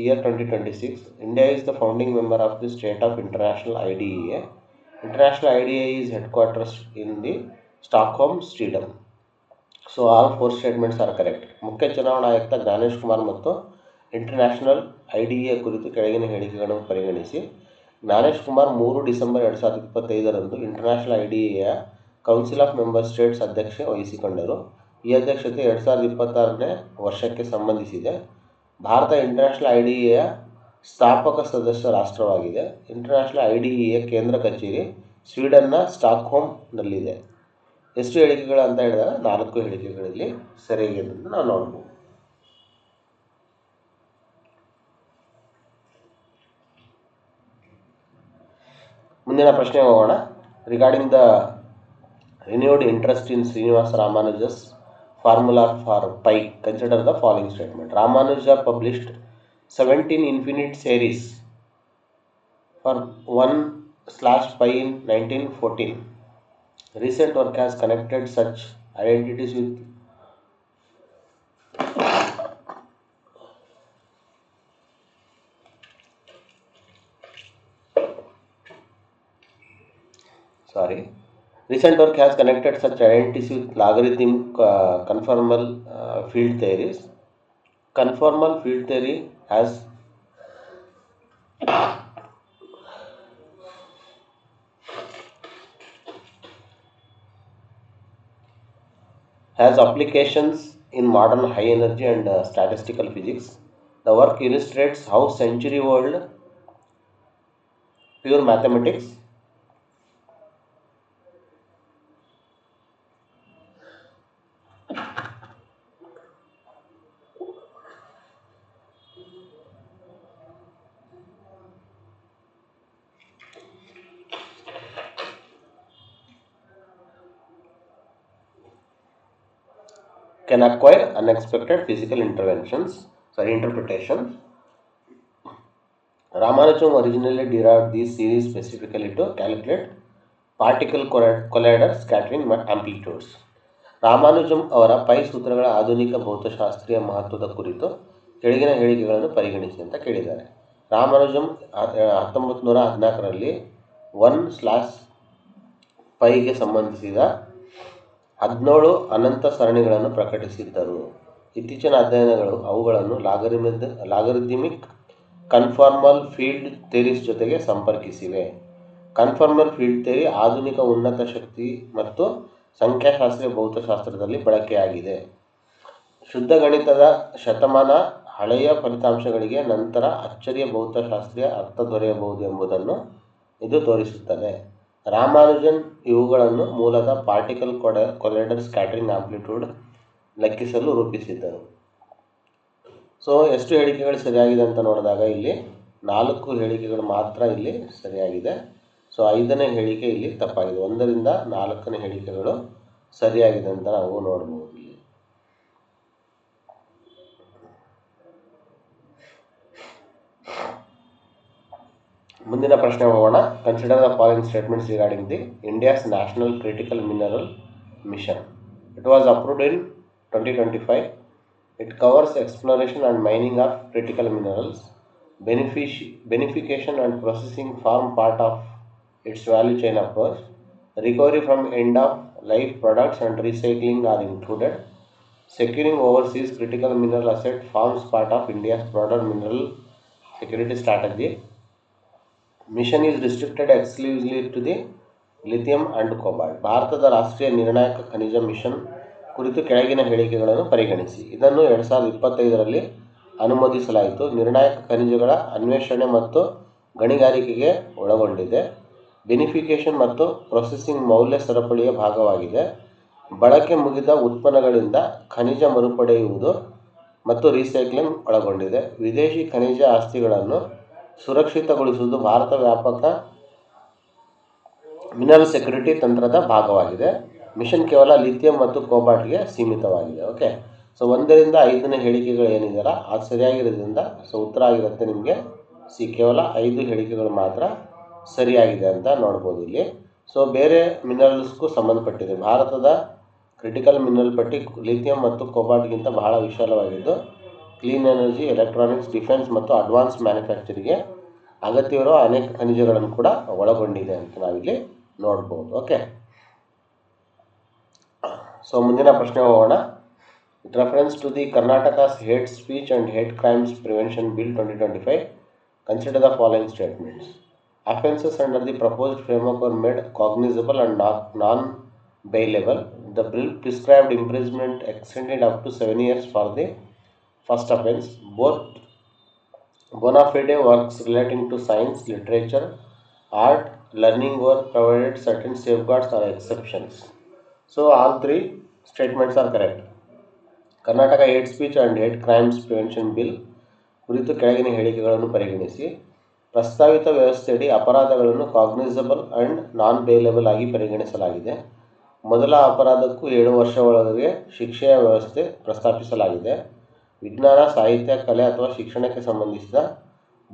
year 2026. India is the founding member of the state of International IDEA. International IDEA is headquarters in the Stockholm, Sweden. So all 4 statements are correct. ಮುಖ್ಯ ಚುನಾವಣಾ ಆಯುಕ್ತ ಜ್ಞಾನೇಶ್ ಕುಮಾರ್ ಮತ್ತು international IDEA ಕುರಿತು ಕೆಳಗಿನ ಹೇಳಿಕೆಗಳನ್ನು ಪರಿಗಣಿಸಿ. Gyanesh Kumar 3 December 2025ರಂದು international IDEA council of member states ಅಧ್ಯಕ್ಷೆ ವಹಿಸಿಕೊಂಡರು. ಈ ಅಧ್ಯಕ್ಷತೆ 2026ನೇ ವರ್ಷಕ್ಕೆ ಸಂಬಂಧಿಸಿದೆ. ಭಾರತ ಇಂಟರ್ನ್ಯಾಷನಲ್ IDEA ಸ್ಥಾಪಕ ಸದಸ್ಯ ರಾಷ್ಟ್ರವಾಗಿದೆ. ಇಂಟರ್ನ್ಯಾಷನಲ್ IDEA ಕೇಂದ್ರ ಕಚೇರಿ ಸ್ವೀಡನ್ನ ಸ್ಟಾಕ್ಹೋಮ್ನಲ್ಲಿದೆ. ಎಷ್ಟು ಹೇಳಿಕೆಗಳು ಅಂತ ಹೇಳಿದಾಗ 4 ಹೇಳಿಕೆಗಳಲ್ಲಿ ಸರಿಯಾಗಿದೆ ಅಂತ ನಾವು ನೋಡ್ಬೋದು. ಮುಂದಿನ ಪ್ರಶ್ನೆ ಹೋಗೋಣ. Regarding the renewed interest in Srinivasa Ramanujan's formula for pi, consider the following statement. Ramanuja published 17 infinite series for 1/pi in 1914. Recent work has connected such identities with logarithmic conformal field theories. Conformal field theory has applications in modern high energy and statistical physics. The work illustrates how century-old pure mathematics can acquire unexpected physical interpretations. Ramanujam originally derived these series specifically to calculate particle collider scattering amplitudes. Ramanujam ಅವರ pi ಸೂತ್ರಗಳ ಆಧುನಿಕ ಭೌತಶಾಸ್ತ್ರೀಯ ಮಹತ್ವದ ಕುರಿತು ಕೆಳಗಿನ ಹೇಳಿಕೆಗಳನ್ನು ಪರಿಗಣಿಸಿ ಅಂತ ಕೇಳಿದ್ದಾರೆ. ರಾಮಾನುಜಂ 1914ರಲ್ಲಿ 1/πಗೆ ಸಂಬಂಧಿಸಿದ 17 ಅನಂತ ಸರಣಿಗಳನ್ನು ಪ್ರಕಟಿಸಿದ್ದರು. ಇತ್ತೀಚಿನ ಅಧ್ಯಯನಗಳು ಅವುಗಳನ್ನು ಲಾಗರಿಥಮಿಕ್ ಕನ್ಫಾರ್ಮಲ್ ಫೀಲ್ಡ್ ಥಿಯರೀಸ್ ಜೊತೆಗೆ ಸಂಪರ್ಕಿಸಿವೆ. ಕನ್ಫಾರ್ಮಲ್ ಫೀಲ್ಡ್ ಥಿಯರಿ ಆಧುನಿಕ ಉನ್ನತ ಶಕ್ತಿ ಮತ್ತು ಸಂಖ್ಯಾಶಾಸ್ತ್ರೀಯ ಭೌತಶಾಸ್ತ್ರದಲ್ಲಿ ಬಳಕೆಯಾಗಿದೆ. ಶುದ್ಧ ಗಣಿತದ ಶತಮಾನ ಹಳೆಯ ಫಲಿತಾಂಶಗಳಿಗೆ ನಂತರ ಅಚ್ಚರಿಯ ಭೌತಶಾಸ್ತ್ರೀಯ ಅರ್ಥ ದೊರೆಯಬಹುದು ಎಂಬುದನ್ನು ಇದು ತೋರಿಸುತ್ತದೆ. ರಾಮಾನುಜನ್ ಇವುಗಳನ್ನು ಮೂಲದ ಪಾರ್ಟಿಕಲ್ ಕೊಲೈಡರ್ ಸ್ಕ್ಯಾಟರಿಂಗ್ ಆಂಪ್ಲಿಟ್ಯೂಡ್ ಲೆಕ್ಕಿಸಲು ರೂಪಿಸಿದ್ದರು. ಸೊ ಎಷ್ಟು ಹೇಳಿಕೆಗಳು ಸರಿಯಾಗಿದೆ ಅಂತ ನೋಡಿದಾಗ ಇಲ್ಲಿ 4 ಹೇಳಿಕೆಗಳು ಮಾತ್ರ ಇಲ್ಲಿ ಸರಿಯಾಗಿದೆ. ಸೊ 5ನೇ ಹೇಳಿಕೆ ಇಲ್ಲಿ ತಪ್ಪಾಗಿದೆ. 1ರಿಂದ 4ನೇ ಹೇಳಿಕೆಗಳು ಸರಿಯಾಗಿದೆ ಅಂತ ನಾವು ನೋಡ್ಬೋದು ಇಲ್ಲಿ. ಮುಂದಿನ ಪ್ರಶ್ನೆ ಹೋಗೋಣ. Consider the following statements regarding the India's national critical mineral mission. It was approved in 2025. It covers exploration and mining of critical minerals. Beneficiation and processing form part of its value chain approach. Recovery from end-of-life products and recycling are included. Securing overseas critical mineral asset forms part of India's broader mineral security strategy. Mission is restricted exclusively to the lithium and cobalt. ಭಾರತದ ರಾಷ್ಟ್ರೀಯ ನಿರ್ಣಾಯಕ ಖನಿಜ mission ಕುರಿತು ಕೆಳಗಿನ ಹೇಳಿಕೆಗಳನ್ನು ಪರಿಗಣಿಸಿ. ಇದನ್ನು 2025ರಲ್ಲಿ ಅನುಮೋದಿಸಲಾಯಿತು. ನಿರ್ಣಾಯಕ ಖನಿಜಗಳ ಅನ್ವೇಷಣೆ ಮತ್ತು ಗಣಿಗಾರಿಕೆಗೆ ಒಳಗೊಂಡಿದೆ. ಬೆನಿಫಿಕೇಷನ್ ಮತ್ತು ಪ್ರೊಸೆಸಿಂಗ್ ಮೌಲ್ಯ ಸರಪಳಿಯ ಭಾಗವಾಗಿದೆ. ಬಳಕೆ ಮುಗಿದ ಉತ್ಪನ್ನಗಳಿಂದ ಖನಿಜ ಮರುಪಡೆಯುವುದು ಮತ್ತು ರೀಸೈಕ್ಲಿಂಗ್ ಒಳಗೊಂಡಿದೆ. ವಿದೇಶಿ ಖನಿಜ ಆಸ್ತಿಗಳನ್ನು ಸುರಕ್ಷಿತಗೊಳಿಸುವುದು ಭಾರತ ವ್ಯಾಪಕ ಮಿನರಲ್ ಸೆಕ್ಯುರಿಟಿ ತಂತ್ರದ ಭಾಗವಾಗಿದೆ. ಮಿಷನ್ ಕೇವಲ ಲಿಥಿಯಂ ಮತ್ತು ಕೋಬಾಲ್ಟ್ಗೆ ಸೀಮಿತವಾಗಿದೆ. ಓಕೆ, ಸೊ 1ರಿಂದ 5ನೇ ಹೇಳಿಕೆಗಳು ಏನಿದೆಯಲ್ಲ ಅದು ಸರಿಯಾಗಿರೋದ್ರಿಂದ ಸೊ ಉತ್ತರ ಆಗಿರುತ್ತೆ ನಿಮಗೆ ಸಿ. ಕೇವಲ 5 ಹೇಳಿಕೆಗಳು ಮಾತ್ರ ಸರಿಯಾಗಿದೆ ಅಂತ ನೋಡ್ಬೋದು ಇಲ್ಲಿ. ಸೊ ಬೇರೆ ಮಿನರಲ್ಸ್ಗೂ ಸಂಬಂಧಪಟ್ಟಿದೆ. ಭಾರತದ ಕ್ರಿಟಿಕಲ್ ಮಿನರಲ್ ಪಟ್ಟಿ ಲಿಥಿಯಂ ಮತ್ತು ಕೋಬಾಲ್ಟ್ಗಿಂತ ಬಹಳ ವಿಶಾಲವಾಗಿದ್ದು ಕ್ಲೀನ್ ಎನರ್ಜಿ, ಎಲೆಕ್ಟ್ರಾನಿಕ್ಸ್, ಡಿಫೆನ್ಸ್ ಮತ್ತು ಅಡ್ವಾನ್ಸ್ ಮ್ಯಾನುಫ್ಯಾಕ್ಚರಿಂಗ್ಗೆ ಅಗತ್ಯವಿರುವ ಅನೇಕ ಖನಿಜಗಳನ್ನು ಕೂಡ ಒಳಗೊಂಡಿದೆ ಅಂತ ನಾವಿಲ್ಲಿ ನೋಡ್ಬೋದು. ಓಕೆ, ಸೊ ಮುಂದಿನ ಪ್ರಶ್ನೆ ಹೋಗೋಣ. With reference to the Karnataka's hate speech and hate crimes prevention bill 2025, consider the following statements. Offences under the proposed framework were made cognizable and non-bailable. The bill prescribed imprisonment extended up to 7 years for the first offence. Both bona fide works relating to science, literature, art, learning were provided certain safeguards or exceptions. So all 3 statements are correct. Karnataka hate speech and hate crimes prevention bill ಕುರಿತು ಕೆಳಗಿನ ಹೇಳಿಕೆಗಳನ್ನು ಪರಿಗಣಿಸಿ. ಪ್ರಸ್ತಾವಿತ ವ್ಯವಸ್ಥೆಯಡಿ ಅಪರಾಧಗಳನ್ನು cognisable and non bailable ಆಗಿ ಪರಿಗಣಿಸಲಾಗಿದೆ. ಮೊದಲ ಅಪರಾಧಕ್ಕೂ 7 ವರ್ಷಗಳವರೆಗೆ ಶಿಕ್ಷೆಯ ವ್ಯವಸ್ಥೆ ಪ್ರಸ್ತಾಪಿಸಲಾಗಿದೆ. ವಿಜ್ಞಾನ, ಸಾಹಿತ್ಯ, ಕಲೆ ಅಥವಾ ಶಿಕ್ಷಣಕ್ಕೆ ಸಂಬಂಧಿಸಿದ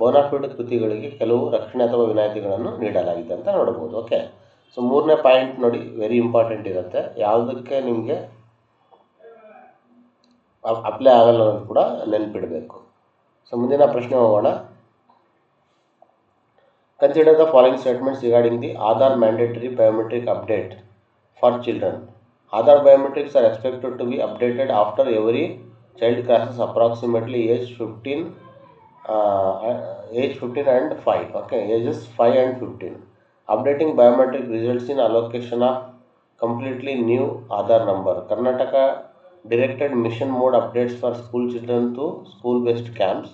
ಬೋನಾಫಿಡ್ ಕೃತಿಗಳಿಗೆ ಕೆಲವು ರಕ್ಷಣೆ ಅಥವಾ ವಿನಾಯಿತಿಗಳನ್ನು ನೀಡಲಾಗಿದೆ ಅಂತ ನೋಡ್ಬೋದು. ಓಕೆ, ಸೊ 3ನೇ ಪಾಯಿಂಟ್ ನೋಡಿ ವೆರಿ ಇಂಪಾರ್ಟೆಂಟ್ ಇರುತ್ತೆ. ಯಾವುದಕ್ಕೆ ನಿಮಗೆ ಅಪ್ಲೈ ಆಗಲ್ಲ ಅನ್ನೋದು ಕೂಡ ನೆನಪಿಡಬೇಕು. ಸೊ ಮುಂದಿನ ಪ್ರಶ್ನೆ ಹೋಗೋಣ. Consider the following statements regarding the Aadhaar mandatory biometric update for children. Aadhaar biometrics are expected to be updated after every child crosses approximately age 15 and 5. Okay, ages 5 and 15. Updating biometric results in allocation of completely new Aadhaar number. Karnataka directed mission mode updates for school children to school-based camps.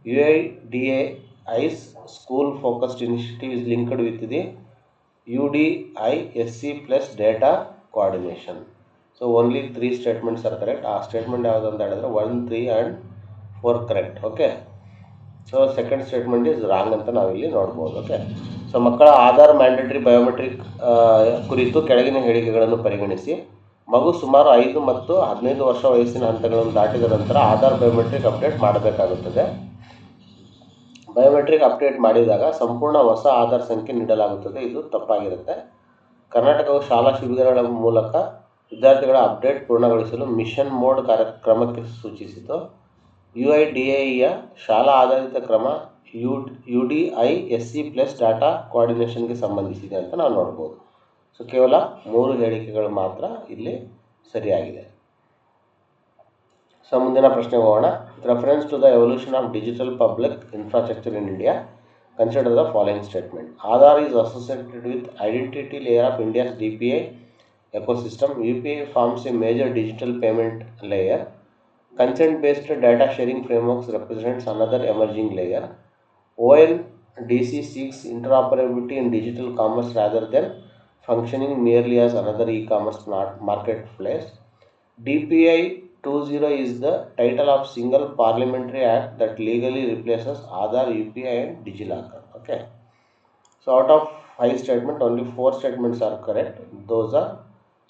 UIDAI's school-focused initiative is linked with the UDISC plus data coordination. So only 3 statements are correct. ಆ statement ಯಾವುದು ಅಂತ ಹೇಳಿದ್ರೆ 1, 3 and 4 correct. Okay, so second statement is wrong ಅಂತ ನಾವಿಲ್ಲಿ ನೋಡ್ಬೋದು. Okay, so ಮಕ್ಕಳ Aadhaar mandatory biometric ಕುರಿತು ಕೆಳಗಿನ ಹೇಳಿಕೆಗಳನ್ನು ಪರಿಗಣಿಸಿ. ಮಗು ಸುಮಾರು 5 ಮತ್ತು 15 ವರ್ಷ ವಯಸ್ಸಿನ ಹಂತಗಳನ್ನು ದಾಟಿದ ನಂತರ ಆಧಾರ್ ಬಯೋಮೆಟ್ರಿಕ್ ಅಪ್ಡೇಟ್ ಮಾಡಬೇಕಾಗುತ್ತದೆ. ಬಯೋಮೆಟ್ರಿಕ್ ಅಪ್ಡೇಟ್ ಮಾಡಿದಾಗ ಸಂಪೂರ್ಣ ಹೊಸ ಆಧಾರ್ ಸಂಖ್ಯೆ ನೀಡಲಾಗುತ್ತದೆ. ಇದು ತಪ್ಪಾಗಿರುತ್ತೆ. ಕರ್ನಾಟಕವು ಶಾಲಾ ಶಿಬಿರಗಳ ಮೂಲಕ ವಿದ್ಯಾರ್ಥಿಗಳ ಅಪ್ಡೇಟ್ ಪೂರ್ಣಗೊಳಿಸಲು ಮಿಷನ್ ಮೋಡ್ ಕಾರ್ಯಕ್ರಮಕ್ಕೆ ಸೂಚಿಸಿತು. UIDAIಯ ಶಾಲಾ ಆಧಾರಿತ ಕ್ರಮ UDISC ಪ್ಲಸ್ ಡಾಟಾ ಕೋಆರ್ಡಿನೇಷನ್ಗೆ ಸಂಬಂಧಿಸಿದೆ ಅಂತ ನಾವು ನೋಡ್ಬೋದು. ಸೊ ಕೇವಲ 3 ಹೇಳಿಕೆಗಳು ಮಾತ್ರ ಇಲ್ಲಿ ಸರಿಯಾಗಿದೆ. ಸೊ ಮುಂದಿನ ಪ್ರಶ್ನೆ ಹೋಗೋಣ. With reference to the evolution of digital public infrastructure in India, consider the following statement. Aadhaar is associated with identity layer of India's DPI ecosystem. UPI forms a major digital payment layer. Consent-based data sharing frameworks represents another emerging layer. DC seeks interoperability in digital commerce rather than functioning merely as another e-commerce marketplace. DPI 20 is the title of single parliamentary act that legally replaces Aadhaar, UPI and DigiLocker. Okay. So out of 5 statements, only 4 statements are correct. Those are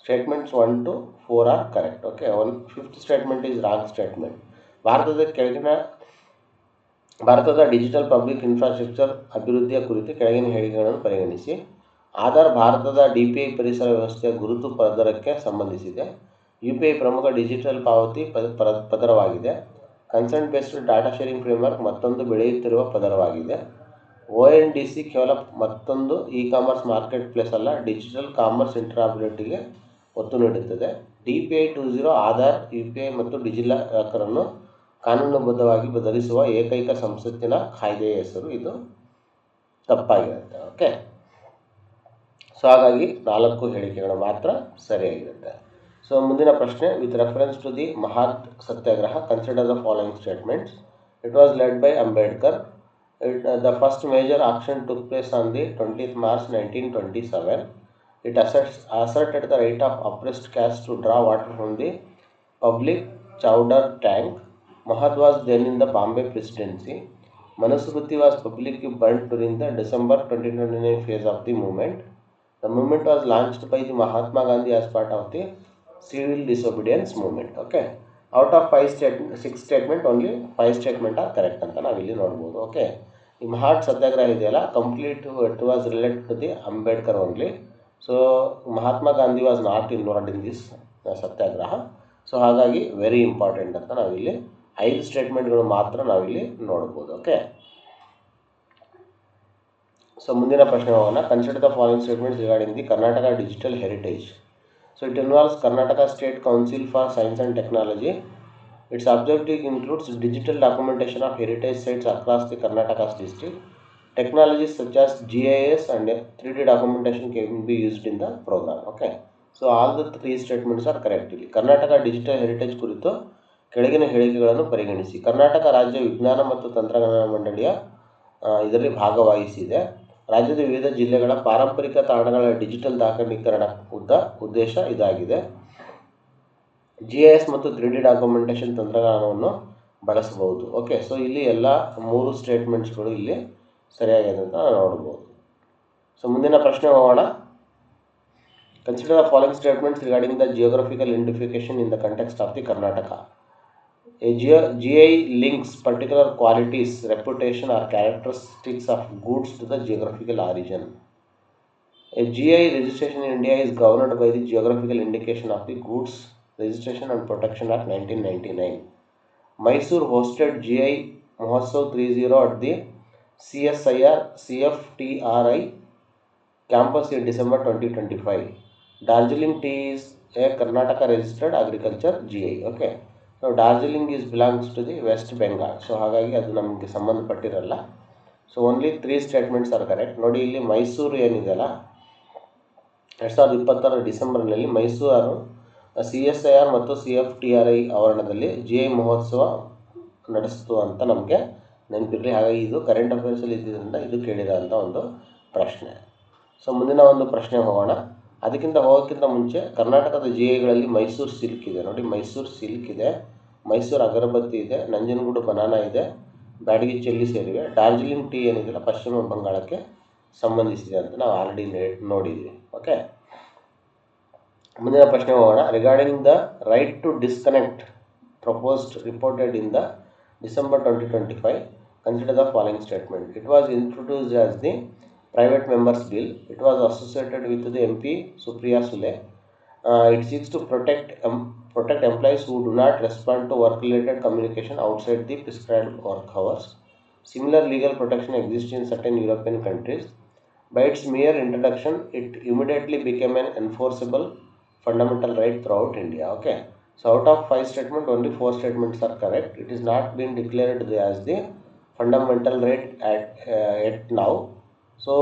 statements 1 to 4 are correct. Okay. Fifth statement is wrong statement. ಭಾರತದ digital public infrastructure ಅಭಿವೃದ್ಧಿಯ ಕುರಿತು ಕೆಳಗಿನ ಹೇಳಿಕೆಗಳನ್ನು ಪರಿಗಣಿಸಿ. ಆಧಾರ್ ಭಾರತದ DPI ಪರಿಸರ ವ್ಯವಸ್ಥೆಯ ಗುರುತು ಪದರಕ್ಕೆ ಸಂಬಂಧಿಸಿದೆ. UPI ಪ್ರಮುಖ ಡಿಜಿಟಲ್ ಪಾವತಿ ಪದರವಾಗಿದೆ. Consent based data sharing framework ಮತ್ತೊಂದು ಬೆಳೆಯುತ್ತಿರುವ ಪದರವಾಗಿದೆ. ONDC ಕೇವಲ ಮತ್ತೊಂದು ಇ-ಕಾಮರ್ಸ್ ಮಾರ್ಕೆಟ್ ಪ್ಲೇಸ್ ಅಲ್ಲ, ಡಿಜಿಟಲ್ ಕಾಮರ್ಸ್ ಇಂಟರಾಪರೇಬಿಲಿಟಿಗೆ ಒತ್ತು ನೀಡುತ್ತದೆ. DPI 20 ಆಧಾರ್, UPI ಮತ್ತು ಡಿಜಿಲಾಕರನ್ನು ಕಾನೂನುಬದ್ಧವಾಗಿ ಬದಲಿಸುವ ಏಕೈಕ ಸಂಸತ್ತಿನ ಕಾಯ್ದೆಯ ಹೆಸರು. ಇದು ತಪ್ಪಾಗಿರುತ್ತೆ. ಓಕೆ. ಸೊ ಹಾಗಾಗಿ 4 ಹೇಳಿಕೆಗಳು ಮಾತ್ರ ಸರಿಯಾಗಿರುತ್ತೆ. ಸೊ ಮುಂದಿನ ಪ್ರಶ್ನೆ, with reference to the Mahad Satyagraha consider the following statements. It was led by Ambedkar. The first major action took place on the 20th March 1927. It asserted the right of oppressed caste to draw water from the public chowder tank. Mahat was then in the Bombay presidency. Manusmriti was publicly burnt during the December 2029 phase of the movement. The movement was launched by the Mahatma Gandhi as part of the civil disobedience movement. Okay. Out of 6 statement only 5 statement are correct ಅಂತ ನಾವಿಲ್ಲಿ ನೋಡ್ಬೋದು. Okay. ಈ ಮಹಾತ್ ಸತ್ಯಾಗ್ರಹ ಇದೆಯಲ್ಲ, complete it was related to the Ambedkar only. So Mahatma Gandhi was not involved in this Satyagraha. So ಹಾಗಾಗಿ very important ಅಂತ ನಾವಿಲ್ಲಿ 5 ಸ್ಟೇಟ್ಮೆಂಟ್ಗಳು ಮಾತ್ರ ನಾವಿಲ್ಲಿ ನೋಡ್ಬೋದು. ಓಕೆ. ಸೊ ಮುಂದಿನ ಪ್ರಶ್ನೆ ಹೋಗೋಣ. Consider the following statements regarding the Karnataka digital heritage. So it involves Karnataka State Council for Science and Technology. Its objective includes digital documentation of heritage sites across the Karnataka's district. Technologies such as GIS and 3D documentation can be used in the program. Okay. So all the 3 statements are correct. Karnataka digital heritage ಕುರಿತು ಕೆಳಗಿನ ಹೇಳಿಕೆಗಳನ್ನು ಪರಿಗಣಿಸಿ. ಕರ್ನಾಟಕ ರಾಜ್ಯ ವಿಜ್ಞಾನ ಮತ್ತು ತಂತ್ರಜ್ಞಾನ ಮಂಡಳಿಯ ಇದರಲ್ಲಿ ಭಾಗವಹಿಸಿದೆ. ರಾಜ್ಯದ ವಿವಿಧ ಜಿಲ್ಲೆಗಳ ಪಾರಂಪರಿಕ ತಾಣಗಳ ಡಿಜಿಟಲ್ ದಾಖಲೀಕರಣ ಉದ್ದೇಶ ಇದಾಗಿದೆ. GIS ಮತ್ತು 3D ಡಾಕ್ಯುಮೆಂಟೇಷನ್ ತಂತ್ರಜ್ಞಾನವನ್ನು ಬಳಸಬಹುದು. ಓಕೆ. ಸೊ ಇಲ್ಲಿ ಎಲ್ಲ 3 ಸ್ಟೇಟ್ಮೆಂಟ್ಸ್ಗಳು ಇಲ್ಲಿ ಸರಿಯಾಗಿದೆ ಅಂತ ನೋಡ್ಬೋದು. ಸೊ ಮುಂದಿನ ಪ್ರಶ್ನೆ ಹೋಗೋಣ. Consider the following statements regarding the geographical identification in the context of the Karnataka. A GI links particular qualities, reputation or characteristics of goods to the geographical origin. A GI registration in India is governed by the Geographical Indication of the Goods Registration and Protection Act 1999. Mysore hosted GI Mahotsav 30 at the CSIR CFTRI campus in December 2025. Darjeeling tea is a Karnataka registered agriculture GI. Okay. So Darjeeling is belongs to the West Bengal. So ಹಾಗಾಗಿ ಅದು ನಮಗೆ ಸಂಬಂಧಪಟ್ಟಿರಲ್ಲ. So only 3 statements are correct. ನೋಡಿ, ಇಲ್ಲಿ ಮೈಸೂರು ಏನಿದೆಯಲ್ಲ, 2020 ಡಿಸೆಂಬರ್ನಲ್ಲಿ Mysuru CSIR ಮತ್ತು CFTRI ಆವರಣದಲ್ಲಿ GI ಮಹೋತ್ಸವ ನಡೆಸಿತು ಅಂತ ನಮಗೆ ನೆನಪಿರಲಿ. ಹಾಗಾಗಿ ಇದು ಕರೆಂಟ್ ಅಫೇರ್ಸಲ್ಲಿ ಇದ್ದಿದ್ದರಿಂದ ಇದು ಕೇಳಿದಂಥ ಒಂದು ಪ್ರಶ್ನೆ. ಸೊ ಮುಂದಿನ ಒಂದು ಪ್ರಶ್ನೆ ಹೋಗೋಣ. ಅದಕ್ಕಿಂತ ಹೋಗೋಕ್ಕಿಂತ ಮುಂಚೆ ಕರ್ನಾಟಕದ GIಗಳಲ್ಲಿ ಮೈಸೂರು ಸಿಲ್ಕ್ ಇದೆ. ನೋಡಿ, ಮೈಸೂರು ಸಿಲ್ಕ್ ಇದೆ, ಮೈಸೂರು ಅಗರಬತ್ತಿ ಇದೆ, ನಂಜನಗೂಡು ಬನಾನಾ ಇದೆ, ಬ್ಯಾಡಗಿ ಚೆಲ್ಲಿ ಸೇರಿವೆ. ಡಾರ್ಜಿಲಿಂಗ್ ಟೀ ಏನಿದೆಯಲ್ಲ ಪಶ್ಚಿಮ ಬಂಗಾಳಕ್ಕೆ ಸಂಬಂಧಿಸಿದೆ ಅಂತ ನಾವು ಆಲ್ರೆಡಿ ನೋಡಿದ್ವಿ. ಓಕೆ. ಮುಂದಿನ ಪ್ರಶ್ನೆ ಹೋಗೋಣ. Regarding the right to disconnect proposed reported in the December 2025, consider the following statement. It was introduced as the private members bill. It was associated with the MP Supriya Sule. It seeks to protect employees who do not respond to work related communication outside the prescribed work hours. Similar legal protection exists in certain European countries. By its mere introduction, it immediately became an enforceable fundamental right throughout India. Okay. So out of 5 statements, only 4 statements are correct. It is not been declared as the fundamental right at now. So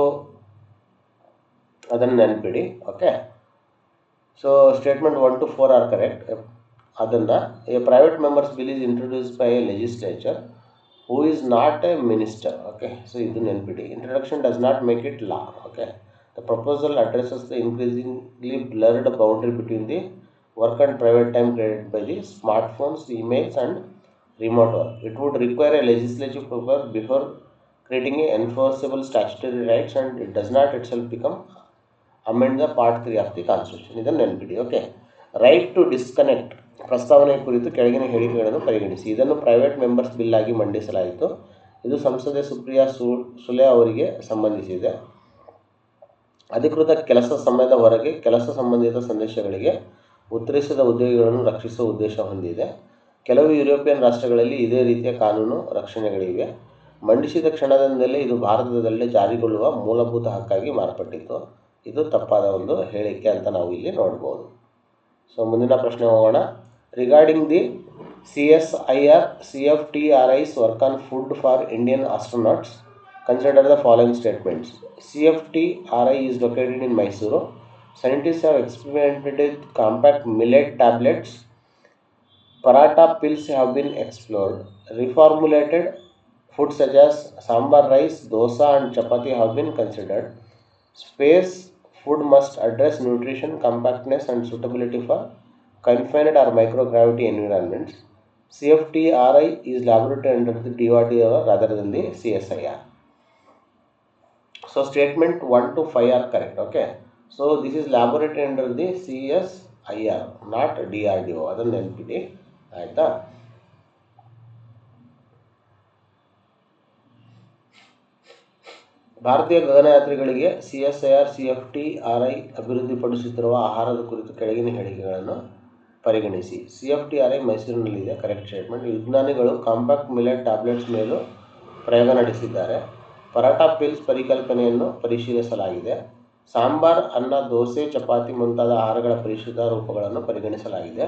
ಅದನ್ನು ನೆನಪಿಡಿ. Okay. So statement 1 to 4 are correct. ಅದನ್ನು a private member's bill is introduce by a legislature. Who is not a minister. Okay, so ಇದು ನೆನ್ಪಿಡಿ. Introduction does not make it law. Okay, the proposal addresses the increasingly blurred boundary between the work and private time created by the smartphones, emails and remote work. It would require a legislative proper before creating a enforceable statutory rights, and it does not itself become amend the part 3 of the constitution. ಇದನ್ನು ನೆನಪಿಡಿ. Okay, right to disconnect ಪ್ರಸ್ತಾವನೆ ಕುರಿತು ಕೆಳಗಿನ ಹೇಳಿಕೆಗಳನ್ನು ಪರಿಗಣಿಸಿ. ಇದನ್ನು private member's bill ಆಗಿ ಮಂಡಿಸಲಾಯಿತು. ಇದು ಸಂಸದೆ ಸುಪ್ರಿಯಾ ಸುಲೆ ಅವರಿಗೆ ಸಂಬಂಧಿಸಿದೆ. ಅಧಿಕೃತ ಕೆಲಸ ಸಮಯದ ಹೊರಗೆ ಕೆಲಸ ಸಂಬಂಧಿತ ಸಂದೇಶಗಳಿಗೆ ಉತ್ತರಿಸಿದ ಉದ್ಯೋಗಿಗಳನ್ನು ರಕ್ಷಿಸುವ ಉದ್ದೇಶ ಹೊಂದಿದೆ. ಕೆಲವು ಯುರೋಪಿಯನ್ ರಾಷ್ಟ್ರಗಳಲ್ಲಿ ಇದೇ ರೀತಿಯ ಕಾನೂನು ರಕ್ಷಣೆಗಳಿವೆ. ಮಂಡಿಸಿದ ಕ್ಷಣದಿಂದಲೇ ಇದು ಭಾರತದಲ್ಲಿ ಜಾರಿಗೊಳ್ಳುವ ಮೂಲಭೂತ ಹಕ್ಕಾಗಿ ಮಾರ್ಪಟ್ಟಿತ್ತು. ಇದು ತಪ್ಪಾದ ಒಂದು ಹೇಳಿಕೆ ಅಂತ ನಾವು ಇಲ್ಲಿ ನೋಡ್ಬೋದು. ಸೊ ಮುಂದಿನ ಪ್ರಶ್ನೆ ಹೋಗೋಣ. Regarding the CSIR CFTRI's work on food for Indian astronauts, consider the following statements. CFTRI is located in Mysuru. Scientists have experimented with compact millet tablets. Paratha pills have been explored. Reformulated foods such as sambar rice, dosa and chapati have been considered. Space food must address nutrition, compactness and suitability for confined or microgravity environments. CFTRI is laboratory under the DOD rather than the CSIR. So statement 1 to 5 are correct. Okay, so this is laboratory under the CSIR, not DRDO. ಅದನ್ನು ನೆನಪಿಡಿ, ಆಯಿತಾ. ಭಾರತೀಯ ಗಗನಯಾತ್ರಿಗಳಿಗೆ CSIR CFTRI ಅಭಿವೃದ್ಧಿಪಡಿಸುತ್ತಿರುವ ಆಹಾರದ ಕುರಿತು ಕೆಳಗಿನ ಹೇಳಿಕೆಗಳನ್ನು ಪರಿಗಣಿಸಿ. CFTRI ಮೈಸೂರಿನಲ್ಲಿದೆ, ಕರೆಕ್ಟ್ ಸ್ಟೇಟ್ಮೆಂಟ್. ವಿಜ್ಞಾನಿಗಳು ಕಾಂಪ್ಯಾಕ್ಟ್ ಮಿಲೆಟ್ ಟ್ಯಾಬ್ಲೆಟ್ಸ್ ಮೇಲೂ ಪ್ರಯೋಗ ನಡೆಸಿದ್ದಾರೆ. ಪರಾಠಾ ಪಿಲ್ಸ್ ಪರಿಕಲ್ಪನೆಯನ್ನು ಪರಿಶೀಲಿಸಲಾಗಿದೆ. ಸಾಂಬಾರ್, ಅನ್ನ, ದೋಸೆ, ಚಪಾತಿ ಮುಂತಾದ ಆಹಾರಗಳ ಪರಿಶುದ್ಧ ರೂಪಗಳನ್ನು ಪರಿಗಣಿಸಲಾಗಿದೆ.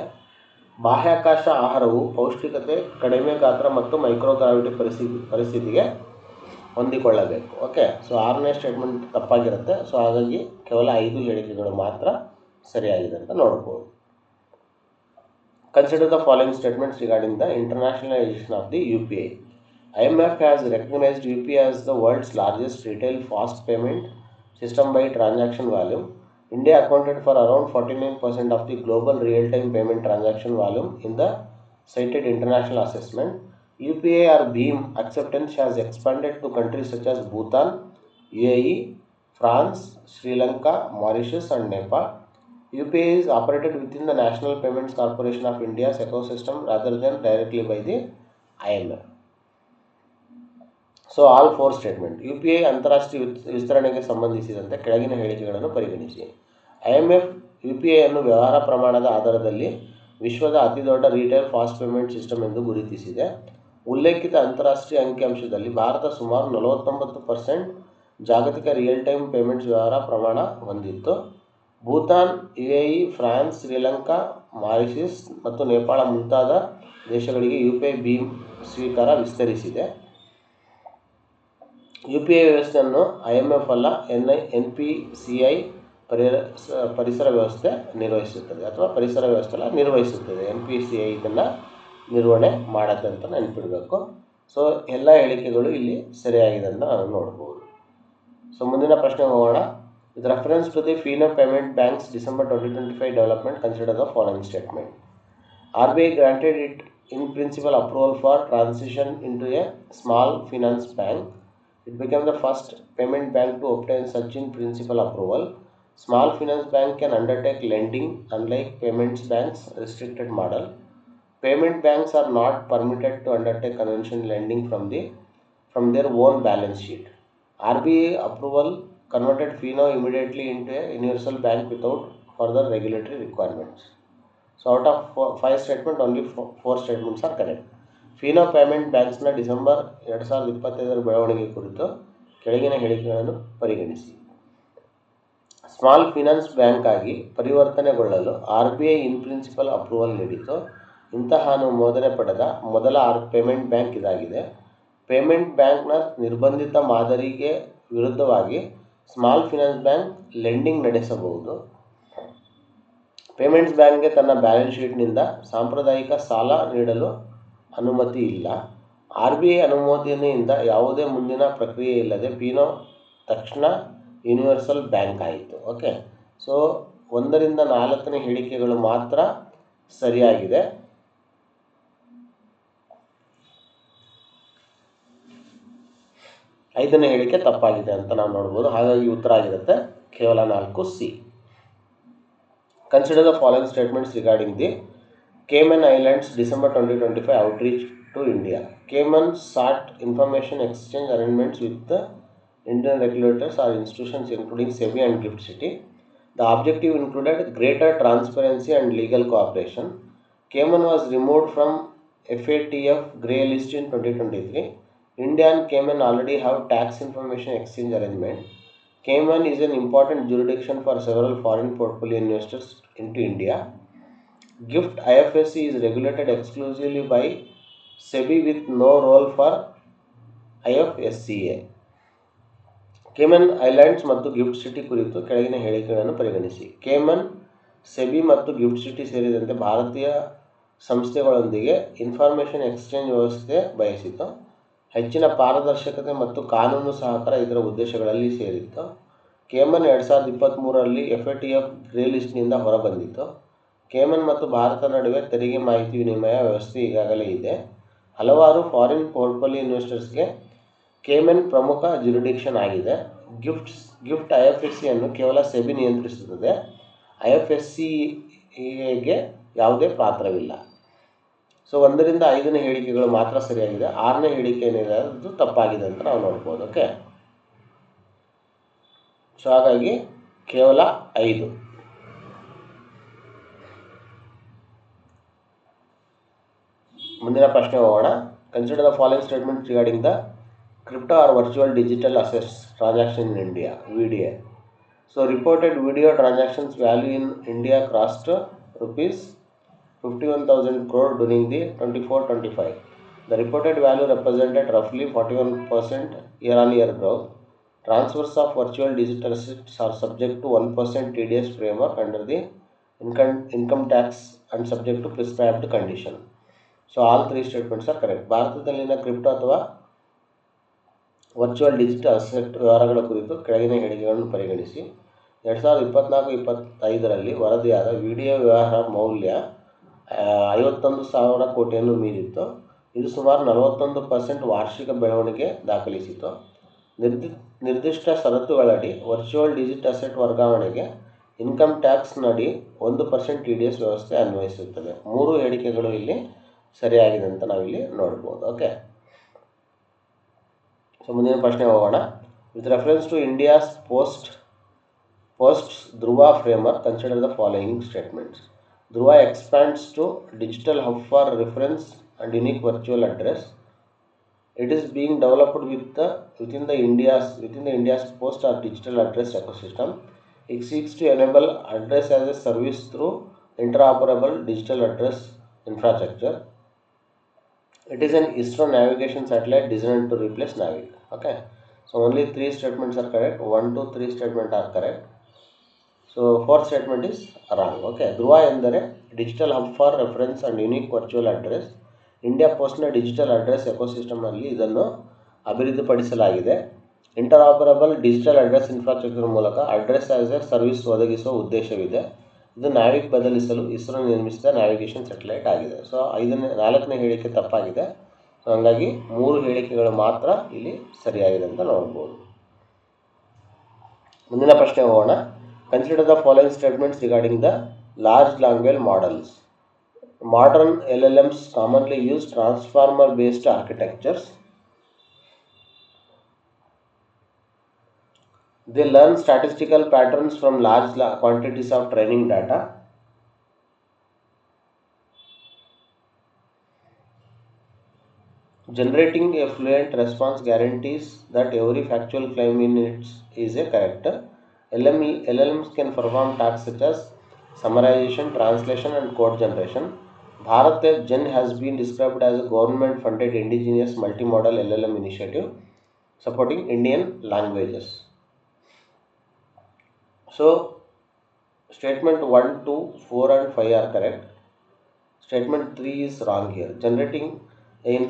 ಬಾಹ್ಯಾಕಾಶ ಆಹಾರವು ಪೌಷ್ಟಿಕತೆ, ಕಡಿಮೆ ಗಾತ್ರ ಮತ್ತು ಮೈಕ್ರೋಗ್ರಾವಿಟಿ ಪರಿಸ್ಥಿತಿಗೆ ಹೊಂದಿಕೊಳ್ಳಬೇಕು. ಓಕೆ, ಸೊ 6ನೇ ಸ್ಟೇಟ್ಮೆಂಟ್ ತಪ್ಪಾಗಿರುತ್ತೆ. ಸೊ ಹಾಗಾಗಿ ಕೇವಲ 5 ಹೇಳಿಕೆಗಳು ಮಾತ್ರ ಸರಿಯಾಗಿದೆ ಅಂತ ನೋಡ್ಬೋದು. Consider the following statements regarding the internationalisation of the UPI. IMF has recognized UPI as the world's largest retail fast payment system by transaction volume. India accounted for around 49% of the global real-time payment transaction volume in the cited international assessment. UPI or BHIM acceptance has expanded to countries such as Bhutan, UAE, France, Sri Lanka, Mauritius and Nepal. UPI is operated within the National Payments Corporation of India's ecosystem rather than directly by the IMF. So all 4 statement. UPI ಅಂತಾರಾಷ್ಟ್ರೀಯ ವಿಸ್ತರಣೆಗೆ ಸಂಬಂಧಿಸಿದಂತೆ ಕೆಳಗಿನ ಹೇಳಿಕೆಗಳನ್ನು ಪರಿಗಣಿಸಿ. IMF UPI ಅನ್ನು ವ್ಯವಹಾರ ಪ್ರಮಾಣದ ಆಧಾರದಲ್ಲಿ ವಿಶ್ವದ ಅತಿದೊಡ್ಡ ರಿಟೇಲ್ ಫಾಸ್ಟ್ ಪೇಮೆಂಟ್ ಸಿಸ್ಟಮ್ ಎಂದು ಗುರುತಿಸಿದೆ. ಉಲ್ಲೇಖಿತ ಅಂತಾರಾಷ್ಟ್ರೀಯ ಅಂಕಿಅಂಶದಲ್ಲಿ ಭಾರತ ಸುಮಾರು 49% ಜಾಗತಿಕ ರಿಯಲ್ ಟೈಮ್ ಪೇಮೆಂಟ್ಸ್ ವ್ಯವಹಾರ ಪ್ರಮಾಣ ಹೊಂದಿತ್ತು. Bhutan, UAE, France, Sri Lanka, Mauritius ಮತ್ತು ನೇಪಾಳ ಮುಂತಾದ ದೇಶಗಳಿಗೆ UPI BHIM ಸ್ವೀಕಾರ ವಿಸ್ತರಿಸಿದೆ. UPI ವ್ಯವಸ್ಥೆಯನ್ನು IMF ಅಲ್ಲ NPCI ಪರಿಸರ ವ್ಯವಸ್ಥೆ ನಿರ್ವಹಿಸುತ್ತದೆ, ಅಥವಾ ಪರಿಸರ ವ್ಯವಸ್ಥೆ ಅಲ್ಲ ನಿರ್ವಹಿಸುತ್ತದೆ. NPCI ಇದನ್ನು ನಿರ್ವಹಣೆ ಮಾಡುತ್ತೆ ಅಂತ ನೆನಪಿಡಬೇಕು. ಸೊ ಎಲ್ಲ ಹೇಳಿಕೆಗಳು ಇಲ್ಲಿ ಸರಿಯಾಗಿದೆ ಅಂತ ನಾವು ನೋಡ್ಬೋದು. ಸೊ ಮುಂದಿನ ಪ್ರಶ್ನೆ ಹೋಗೋಣ. With reference to the Fino payment banks December 2025 development, consider the following statement. RBI granted it in principle approval for transition into a small finance bank. It became the first payment bank to obtain such in principle approval. Small finance bank can undertake lending unlike payments banks restricted model. Payment banks are not permitted to undertake conventional lending from their own balance sheet. RBI approval converted Fino immediately into a universal bank without further regulatory requirements. So out of 5 statements, only 4 statements are correct. Fino payment ಬ್ಯಾಂಕ್ಸ್ನ December 2025 ಬೆಳವಣಿಗೆ ಕುರಿತು ಕೆಳಗಿನ ಹೇಳಿಕೆಗಳನ್ನು ಪರಿಗಣಿಸಿ. Small finance bank ಆಗಿ ಪರಿವರ್ತನೆಗೊಳ್ಳಲು RBI in principle approval ನೀಡಿತು. ಇಂತಹ ಅನುಮೋದನೆ ಪಡೆದ ಮೊದಲ ಪೇಮೆಂಟ್ ಬ್ಯಾಂಕ್ ಇದಾಗಿದೆ. ಪೇಮೆಂಟ್ ಬ್ಯಾಂಕ್ನ ನಿರ್ಬಂಧಿತ ಮಾದರಿಗೆ ವಿರುದ್ಧವಾಗಿ ಸ್ಮಾಲ್ ಫಿನಾನ್ಸ್ ಬ್ಯಾಂಕ್ ಲೆಂಡಿಂಗ್ ನಡೆಸಬಹುದು. ಪೇಮೆಂಟ್ಸ್ ಬ್ಯಾಂಕ್ಗೆ ತನ್ನ ಬ್ಯಾಲೆನ್ಸ್ ಶೀಟ್ನಿಂದ ಸಾಂಪ್ರದಾಯಿಕ ಸಾಲ ನೀಡಲು ಅನುಮತಿ ಇಲ್ಲ. RBI ಅನುಮೋದನೆಯಿಂದ ಯಾವುದೇ ಮುಂದಿನ ಪ್ರಕ್ರಿಯೆ ಇಲ್ಲದೆ ಫಿನೋ ತಕ್ಷಣ ಯೂನಿವರ್ಸಲ್ ಬ್ಯಾಂಕ್ ಆಯಿತು. ಓಕೆ, ಸೊ 1ರಿಂದ 4ನೇ ಹೇಳಿಕೆಗಳು ಮಾತ್ರ ಸರಿಯಾಗಿದೆ. ಐದನೇ ಹೇಳಿಕೆ ತಪ್ಪಾಗಿದೆ ಅಂತ ನಾವು ನೋಡ್ಬೋದು. ಹಾಗಾಗಿ ಉತ್ತರ ಆಗಿರುತ್ತೆ ಕೇವಲ 4C. Consider the following statements regarding the Cayman Islands December 2025 outreach to India. Cayman sought information exchange arrangements with the Indian regulators or institutions including SEBI and GIFT City. The objective included greater transparency and legal cooperation. Cayman was removed from FATF grey list in 2023. India and Cayman already have tax information exchange arrangement. Cayman is an important jurisdiction for several foreign portfolio investors into India. GIFT IFSC is regulated exclusively by SEBI with no role for IFSCA. Cayman islands ಮತ್ತು gift city ಕುರಿತು ಕೆಳಗಿನ ಹೇಳಿಕೆಗಳನ್ನು ಪರಿಗಣಿಸಿ. Cayman, SEBI ಮತ್ತು gift city ಸೇರಿದಂತೆ ಭಾರತೀಯ ಸಂಸ್ಥೆಗಳೊಂದಿಗೆ information exchange ವ್ಯವಸ್ಥೆ ಬಯಸಿತು. ಹೆಚ್ಚಿನ ಪಾರದರ್ಶಕತೆ ಮತ್ತು ಕಾನೂನು ಸಹಕಾರ ಇದರ ಉದ್ದೇಶಗಳಲ್ಲಿ ಸೇರಿತ್ತು. ಕೇಮನ್ 2023ರಲ್ಲಿ FATF ಗ್ರೇ ಲಿಸ್ಟ್ನಿಂದ ಹೊರಬಂದಿತು. ಕೇಮನ್ ಮತ್ತು ಭಾರತ ನಡುವೆ ತೆರಿಗೆ ಮಾಹಿತಿ ವಿನಿಮಯ ವ್ಯವಸ್ಥೆ ಈಗಾಗಲೇ ಇದೆ. ಹಲವಾರು ಫಾರಿನ್ ಪೋರ್ಟ್ಫೋಲಿಯೋ ಇನ್ವೆಸ್ಟರ್ಸ್ಗೆ ಕೇಮನ್ ಪ್ರಮುಖ ಜುರಿಡಿಕ್ಷನ್ ಆಗಿದೆ. ಗಿಫ್ಟ್ IFSCಯನ್ನು ಕೇವಲ ಸೆಬಿ ನಿಯಂತ್ರಿಸುತ್ತದೆ. IFSCಗೆ ಯಾವುದೇ ಪಾತ್ರವಿಲ್ಲ. ಸೊ 1ರಿಂದ 5ನೇ ಹೇಳಿಕೆಗಳು ಮಾತ್ರ ಸರಿಯಾಗಿದೆ. 6ನೇ ಹೇಳಿಕೆ ಏನಿದೆ ಅದು ತಪ್ಪಾಗಿದೆ ಅಂತ ನಾವು ನೋಡ್ಬೋದು. ಓಕೆ, ಸೊ ಹಾಗಾಗಿ ಕೇವಲ 5. ಮುಂದಿನ ಪ್ರಶ್ನೆ ಹೋಗೋಣ. Consider the following statement regarding the crypto or virtual digital assets transaction in India, VDA. So reported video transactions value in India crossed rupees 51,000 crore during the 24-25. The reported value represented roughly 41% year-on-year growth. Transfers of virtual digital assets are subject to 1% TDS framework under the income tax and subject to prescribed condition. So all 3 statements are correct. ಭಾರತದಲ್ಲಿನ crypto ಅಥವಾ virtual digital asset ವ್ಯವಹಾರಗಳ ಕುರಿತು ಕೆಳಗಿನ ಹೇಳಿಕೆಗಳನ್ನು ಪರಿಗಣಿಸಿ. 2024-25ರಲ್ಲಿ ವರದಿಯಾದ VDA ವ್ಯವಹಾರ ಮೌಲ್ಯ 51,000 ಕೋಟಿಯನ್ನು ಮೀರಿತ್ತು. ಇದು ಸುಮಾರು 41% ವಾರ್ಷಿಕ ಬೆಳವಣಿಗೆ ದಾಖಲಿಸಿತು. ನಿರ್ದಿಷ್ಟ ಷರತ್ತುಗಳಡಿ ವರ್ಚುವಲ್ ಡಿಜಿಟಲ್ ಅಸೆಟ್ ವರ್ಗಾವಣೆಗೆ ಇನ್ಕಮ್ ಟ್ಯಾಕ್ಸ್ನಡಿ 1% TDS ವ್ಯವಸ್ಥೆ ಅನ್ವಯಿಸುತ್ತದೆ. 3 ಹೇಳಿಕೆಗಳು ಇಲ್ಲಿ ಸರಿಯಾಗಿದೆ ಅಂತ ನಾವಿಲ್ಲಿ ನೋಡ್ಬೋದು. ಓಕೆ, ಸೊ ಮುಂದಿನ ಪ್ರಶ್ನೆ ಹೋಗೋಣ. With reference to India's posts Dhruva framework, consider the following statements. Dhruva expands to digital hub for reference and unique virtual address. It is being developed within the India's post or digital address ecosystem. It seeks to enable address as a service through interoperable digital address infrastructure. It is an ISRO navigation satellite designed to replace Navig. Okay, so only 3 statements are correct. 1, 2, 3 statements are correct. So 4th statement is wrong. Okay, Dhruva ಎಂದರೆ digital hub for reference and unique virtual address. India ಪೋಸ್ಟ್ನ digital address ಎಕೋಸಿಸ್ಟಮ್ನಲ್ಲಿ ಇದನ್ನು ಅಭಿವೃದ್ಧಿಪಡಿಸಲಾಗಿದೆ. Interoperable digital address infrastructure ಮೂಲಕ address as a service ಒದಗಿಸುವ ಉದ್ದೇಶವಿದೆ. ಇದು ನಾವಿಕ್ ಬದಲಿಸಲು ಇಸ್ರೋ ನಿರ್ಮಿಸಿದ ನ್ಯಾವಿಗೇಷನ್ ಸ್ಯಾಟಲೈಟ್ ಆಗಿದೆ. ಸೊ 4ನೇ ಹೇಳಿಕೆ ತಪ್ಪಾಗಿದೆ. ಸೊ ಹಾಗಾಗಿ 3 ಹೇಳಿಕೆಗಳು ಮಾತ್ರ ಇಲ್ಲಿ ಸರಿಯಾಗಿದೆ ಅಂತ ನೋಡ್ಬೋದು. ಮುಂದಿನ ಪ್ರಶ್ನೆ ಹೋಗೋಣ. Consider the following statements regarding the large language models. Modern LLMs commonly use transformer-based architectures. They learn statistical patterns from large quantities of training data. Generating a fluent response guarantees that every factual claim in it is a correct. LLMs can perform tasks such as summarization, translation, and code generation. Bharat Gen has been described as a government-funded indigenous multimodal LLM initiative supporting Indian languages. So, statement 1, 2, 4 and 5 are correct. Statement 3 is wrong here. Generating in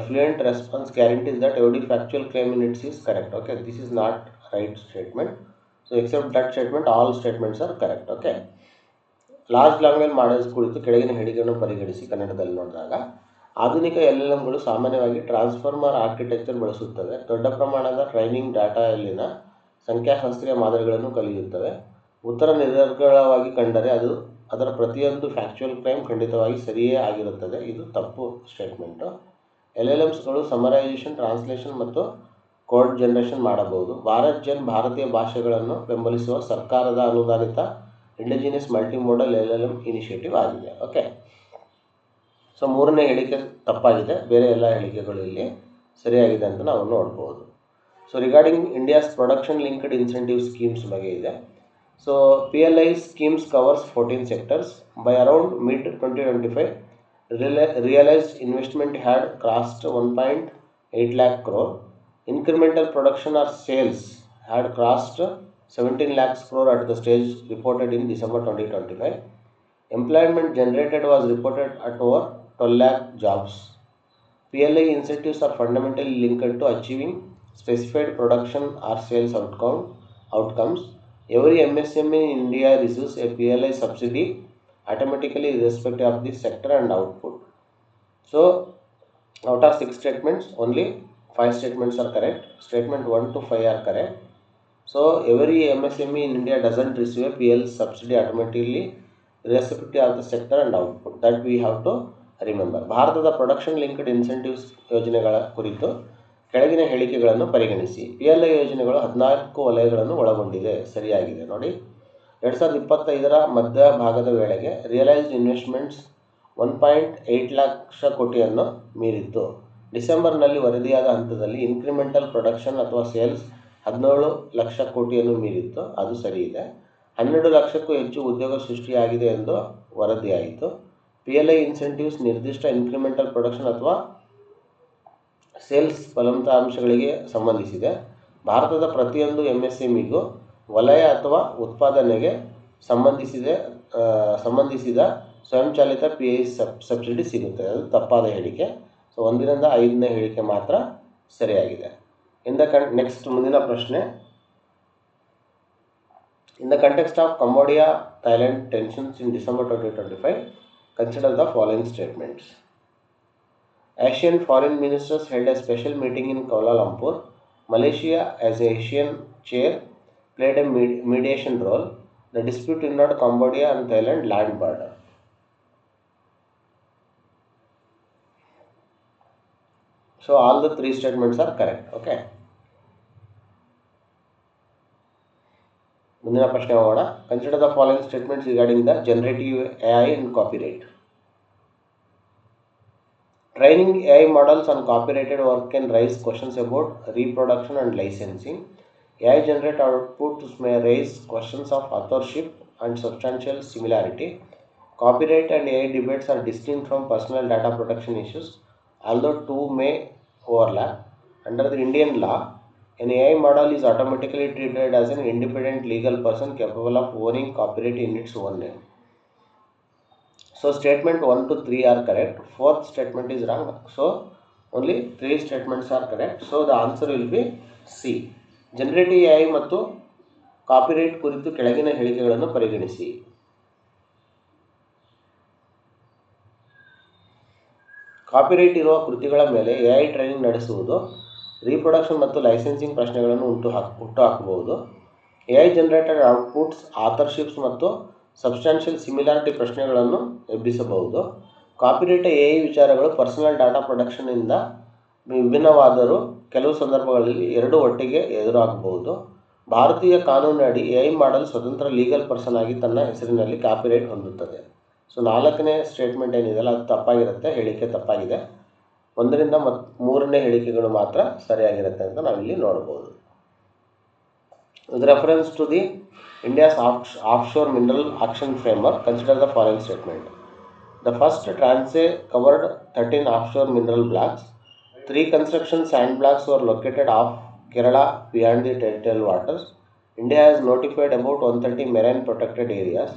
fluent response guarantees that every factual claim in it is correct. Okay, this is not right statement. So except that statement, all statements are correct. Okay, large language models ಕುರಿತು ಕೆಳಗಿನ ಹೇಳಿಕೆಯನ್ನು ಪರಿಗಣಿಸಿ. ಕನ್ನಡದಲ್ಲಿ ನೋಡಿದಾಗ, ಆಧುನಿಕ LLMಗಳು ಸಾಮಾನ್ಯವಾಗಿ transformer architecture ಬಳಸುತ್ತವೆ. ದೊಡ್ಡ ಪ್ರಮಾಣದ ಟ್ರೈನಿಂಗ್ ಡಾಟಾಯಲ್ಲಿನ ಸಂಖ್ಯಾಶಾಸ್ತ್ರೀಯ ಮಾದರಿಗಳನ್ನು ಕಲಿಯುತ್ತವೆ. ಉತ್ತರ ನಿರರ್ಗಳವಾಗಿ ಕಂಡರೆ ಅದರ ಪ್ರತಿಯೊಂದು ಫ್ಯಾಕ್ಚುಯಲ್ ಕ್ಲೈಮ್ ಖಂಡಿತವಾಗಿ ಸರಿಯೇ ಆಗಿರುತ್ತದೆ. ಇದು ತಪ್ಪು ಸ್ಟೇಟ್ಮೆಂಟು. LLMsಗಳು ಸಮರೈಸೇಷನ್, ಟ್ರಾನ್ಸ್ಲೇಷನ್ ಮತ್ತು ಕೋಡ್ ಜನರೇಷನ್ ಮಾಡಬಹುದು. ಭಾರತೀಯ ಭಾಷೆಗಳನ್ನು ಬೆಂಬಲಿಸುವ ಸರ್ಕಾರದ ಅನುದಾನಿತ ಇಂಡಿಜಿನಿಯಸ್ ಮಲ್ಟಿಮೋಡಲ್ LLM ಇನಿಷಿಯೇಟಿವ್ ಆಗಿದೆ. ಓಕೆ, ಸೊ ಮೂರನೇ ಹೇಳಿಕೆ ತಪ್ಪಾಗಿದೆ, ಬೇರೆ ಎಲ್ಲ ಹೇಳಿಕೆಗಳು ಇಲ್ಲಿ ಸರಿಯಾಗಿದೆ ಅಂತ ನಾವು ನೋಡ್ಬೋದು. So regarding India's production linked incentive schemes ಬಗ್ಗೆ ಇದೆ. So PLI schemes covers 14 sectors. By around mid 2025, realized investment had crossed 1.8 lakh crore. Incremental production or sales had crossed 17 lakhs crore at the stage reported in December 2025. Employment generated was reported at over 12 lakh jobs. PLI incentives are fundamentally linked to achieving specified production or sales outcomes. Every MSME in India receives a PLI subsidy automatically irrespective of the sector and output. So out of 6 statements, only 5 statements are correct. Statement 1 to 5 are correct. So every MSME in India doesn't receive a PLI subsidy automatically irrespective of the sector and output. That we have to remember. ಭಾರತದ production linked incentives ಯೋಜನೆಗಳ ಕುರಿತು ಕೆಳಗಿನ ಹೇಳಿಕೆಗಳನ್ನು ಪರಿಗಣಿಸಿ. PLI ಯೋಜನೆಗಳು 14 ವಲಯಗಳನ್ನು ಒಳಗೊಂಡಿದೆ. ಸರಿಯಾಗಿದೆ ನೋಡಿ. 2025ರ ಮಧ್ಯಭಾಗದ ವೇಳೆಗೆ ರಿಯಲೈಸ್ಡ್ ಇನ್ವೆಸ್ಟ್ಮೆಂಟ್ಸ್ 1.8 ಲಕ್ಷ ಕೋಟಿಯನ್ನು ಮೀರಿತ್ತು. ಡಿಸೆಂಬರ್ನಲ್ಲಿ ವರದಿಯಾದ ಹಂತದಲ್ಲಿ ಇನ್ಕ್ರಿಮೆಂಟಲ್ ಪ್ರೊಡಕ್ಷನ್ ಅಥವಾ ಸೇಲ್ಸ್ 17 ಲಕ್ಷ ಕೋಟಿಯನ್ನು ಮೀರಿತ್ತು. ಅದು ಸರಿಯಿದೆ. 12 ಲಕ್ಷಕ್ಕೂ ಹೆಚ್ಚು ಉದ್ಯೋಗ ಸೃಷ್ಟಿಯಾಗಿದೆ ಎಂದು ವರದಿಯಾಯಿತು. PLI ಇನ್ಸೆಂಟಿವ್ಸ್ ನಿರ್ದಿಷ್ಟ ಇನ್ಕ್ರಿಮೆಂಟಲ್ ಪ್ರೊಡಕ್ಷನ್ ಅಥವಾ ಸೇಲ್ಸ್ ಫಲಿತಾಂಶಗಳಿಗೆ ಸಂಬಂಧಿಸಿದೆ. ಭಾರತದ ಪ್ರತಿಯೊಂದು MSMEಗೂ ವಲಯ ಅಥವಾ ಉತ್ಪಾದನೆಗೆ ಸಂಬಂಧಿಸಿದ ಸ್ವಯಂಚಾಲಿತ PLI ಸಬ್ಸಿಡಿ ಸಿಗುತ್ತೆ. ಅದು ತಪ್ಪಾದ ಹೇಳಿಕೆ. ಸೊ 1ರಿಂದ 5ನೇ ಹೇಳಿಕೆ ಮಾತ್ರ ಸರಿಯಾಗಿದೆ. ನೆಕ್ಸ್ಟ್ ಮುಂದಿನ ಪ್ರಶ್ನೆ. In the context of Cambodia-Thailand tensions in December 2025, consider the following statements. Asian foreign ministers held a special meeting in Kuala Lumpur. Malaysia, as Asian chair, played a mediation role. The dispute involved Cambodia and Thailand land border. So all the 3 statements are correct. Okay. ಮುಂದಿನ ಪ್ರಶ್ನೆ ಹೋಗೋಣ. Consider the following statements regarding the generative AI and copyright. Training AI models on copyrighted work can raise questions about reproduction and licensing. AI generated outputs may raise questions of authorship and substantial similarity. Copyright and AI debates are distinct from personal data protection issues, although two may overlap. Under the Indian law, an AI model is automatically treated as an independent legal person capable of owning copyright in its own name. So statement 1 to 3 are correct. 4th statement is wrong. So only 3 statements are correct. So the answer will be C. Generative AI ಮತ್ತು copyright ಕುರಿತು ಕೆಳಗಿನ ಹೇಳಿಕೆಗಳನ್ನು ಪರಿಗಣಿಸಿ. Copyright ಇರುವ ಕೃತಿಗಳ ಮೇಲೆ AI training ನಡೆಸುವುದು reproduction ಮತ್ತು ಲೈಸೆನ್ಸಿಂಗ್ ಪ್ರಶ್ನೆಗಳನ್ನು ಹುಟ್ಟುಹಾಕಬಹುದು. AI ಜನರೇಟೆಡ್ ಔಟ್ಪುಟ್ಸ್ ಆಥರ್ಶಿಪ್ಸ್ ಮತ್ತು ಸಬ್ಸ್ಟಾನ್ಷಿಯಲ್ ಸಿಮಿಲಾರಿಟಿ ಪ್ರಶ್ನೆಗಳನ್ನು ಎಬ್ಬಿಸಬಹುದು. ಕಾಪಿರೈಟ್ AI ವಿಚಾರಗಳು ಪರ್ಸನಲ್ ಡಾಟಾ ಪ್ರೊಟೆಕ್ಷನ್ನಿಂದ ವಿಭಿನ್ನವಾದರೂ ಕೆಲವು ಸಂದರ್ಭಗಳಲ್ಲಿ ಎರಡೂ ಒಟ್ಟಿಗೆ ಎದುರಾಗಬಹುದು. ಭಾರತೀಯ ಕಾನೂನಿನಡಿ AI ಮಾಡಲ್ ಸ್ವತಂತ್ರ ಲೀಗಲ್ ಪರ್ಸನ್ ಆಗಿ ತನ್ನ ಹೆಸರಿನಲ್ಲಿ ಕಾಪಿರೈಟ್ ಹೊಂದುತ್ತದೆ. ಸೊ 4ನೇ ಸ್ಟೇಟ್ಮೆಂಟ್ ಏನಿದೆಯಲ್ಲ ಅದು ತಪ್ಪಾಗಿರುತ್ತೆ, ಹೇಳಿಕೆ ತಪ್ಪಾಗಿದೆ. 1ರಿಂದ 3ನೇ ಹೇಳಿಕೆಗಳು ಮಾತ್ರ ಸರಿಯಾಗಿರುತ್ತೆ ಅಂತ ನಾವಿಲ್ಲಿ ನೋಡ್ಬೋದು. With reference to the India's offshore mineral auction framework, consider the following statement. The first tranche covered 13 offshore mineral blocks. 3 construction sand blocks were located off Kerala beyond the territorial waters. India has notified about 130 marine protected areas.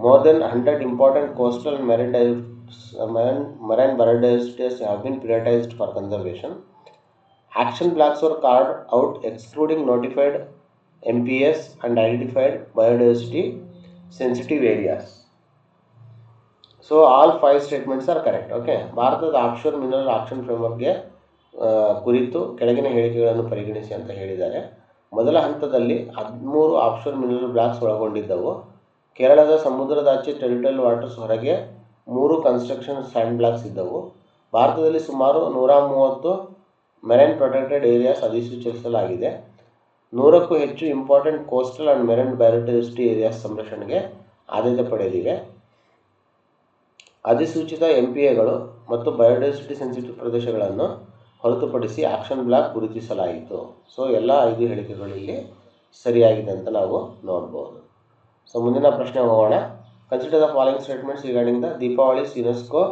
More than 100 important coastal and maritime marine biodiversity have been prioritized for conservation. Action blocks were carved out excluding notified MPS and identified biodiversity sensitive areas. So all 5 statements are correct. Okay. ಭಾರತದ offshore mineral action ಫ್ರೇಮ್ವರ್ಕ್ಗೆ ಕುರಿತು ಕೆಳಗಿನ ಹೇಳಿಕೆಗಳನ್ನು ಪರಿಗಣಿಸಿ ಅಂತ ಹೇಳಿದ್ದಾರೆ. ಮೊದಲ ಹಂತದಲ್ಲಿ 13 offshore mineral blocks ಒಳಗೊಂಡಿದ್ದವು. ಕೇರಳದ ಸಮುದ್ರದಾಚೆ ಟೆರಿಟೋರಿಯಲ್ ವಾಟರ್ಸ್ ಹೊರಗೆ 3 ಕನ್ಸ್ಟ್ರಕ್ಷನ್ ಸ್ಯಾಂಡ್ ಬ್ಲಾಕ್ಸ್ ಇದ್ದವು. ಭಾರತದಲ್ಲಿ ಸುಮಾರು 130 ಮೆರೈನ್ ಪ್ರೊಟೆಕ್ಟೆಡ್ ಏರಿಯಾಸ್ ಅಧಿಸೂಚಿಸಲಾಗಿದೆ. 100ಕ್ಕೂ ಹೆಚ್ಚು important coastal and marine biodiversity areas ಸಂರಕ್ಷಣೆಗೆ ಆದ್ಯತೆ ಪಡೆದಿವೆ. ಅಧಿಸೂಚಿತ MPAಗಳು ಮತ್ತು ಬಯೋಡೈವರ್ಸಿಟಿ ಸೆನ್ಸಿಟಿವ್ ಪ್ರದೇಶಗಳನ್ನು ಹೊರತುಪಡಿಸಿ ಆಕ್ಷನ್ ಬ್ಲಾಕ್ ಗುರುತಿಸಲಾಯಿತು. ಸೊ ಎಲ್ಲ 5 ಹೇಳಿಕೆಗಳು ಇಲ್ಲಿ ಸರಿಯಾಗಿದೆ ಅಂತ ನಾವು ನೋಡ್ಬೋದು. ಸೊ ಮುಂದಿನ ಪ್ರಶ್ನೆ ಹೋಗೋಣ. Consider the following statements regarding the Deepavali's UNESCO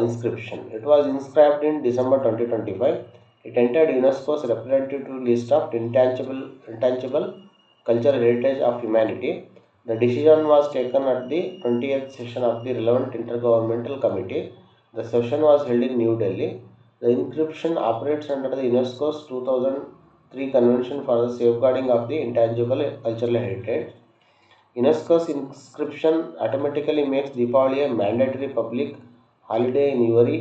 inscription. It was inscribed in December 2025. It entered UNESCO's representative list of intangible cultural heritage of humanity. The decision was taken at the 20th session of the relevant intergovernmental committee. The session was held in New Delhi. The inscription operates under the UNESCO's 2003 Convention for the Safeguarding of the Intangible Cultural Heritage. UNESCO's inscription automatically makes Deepavali a mandatory public holiday in every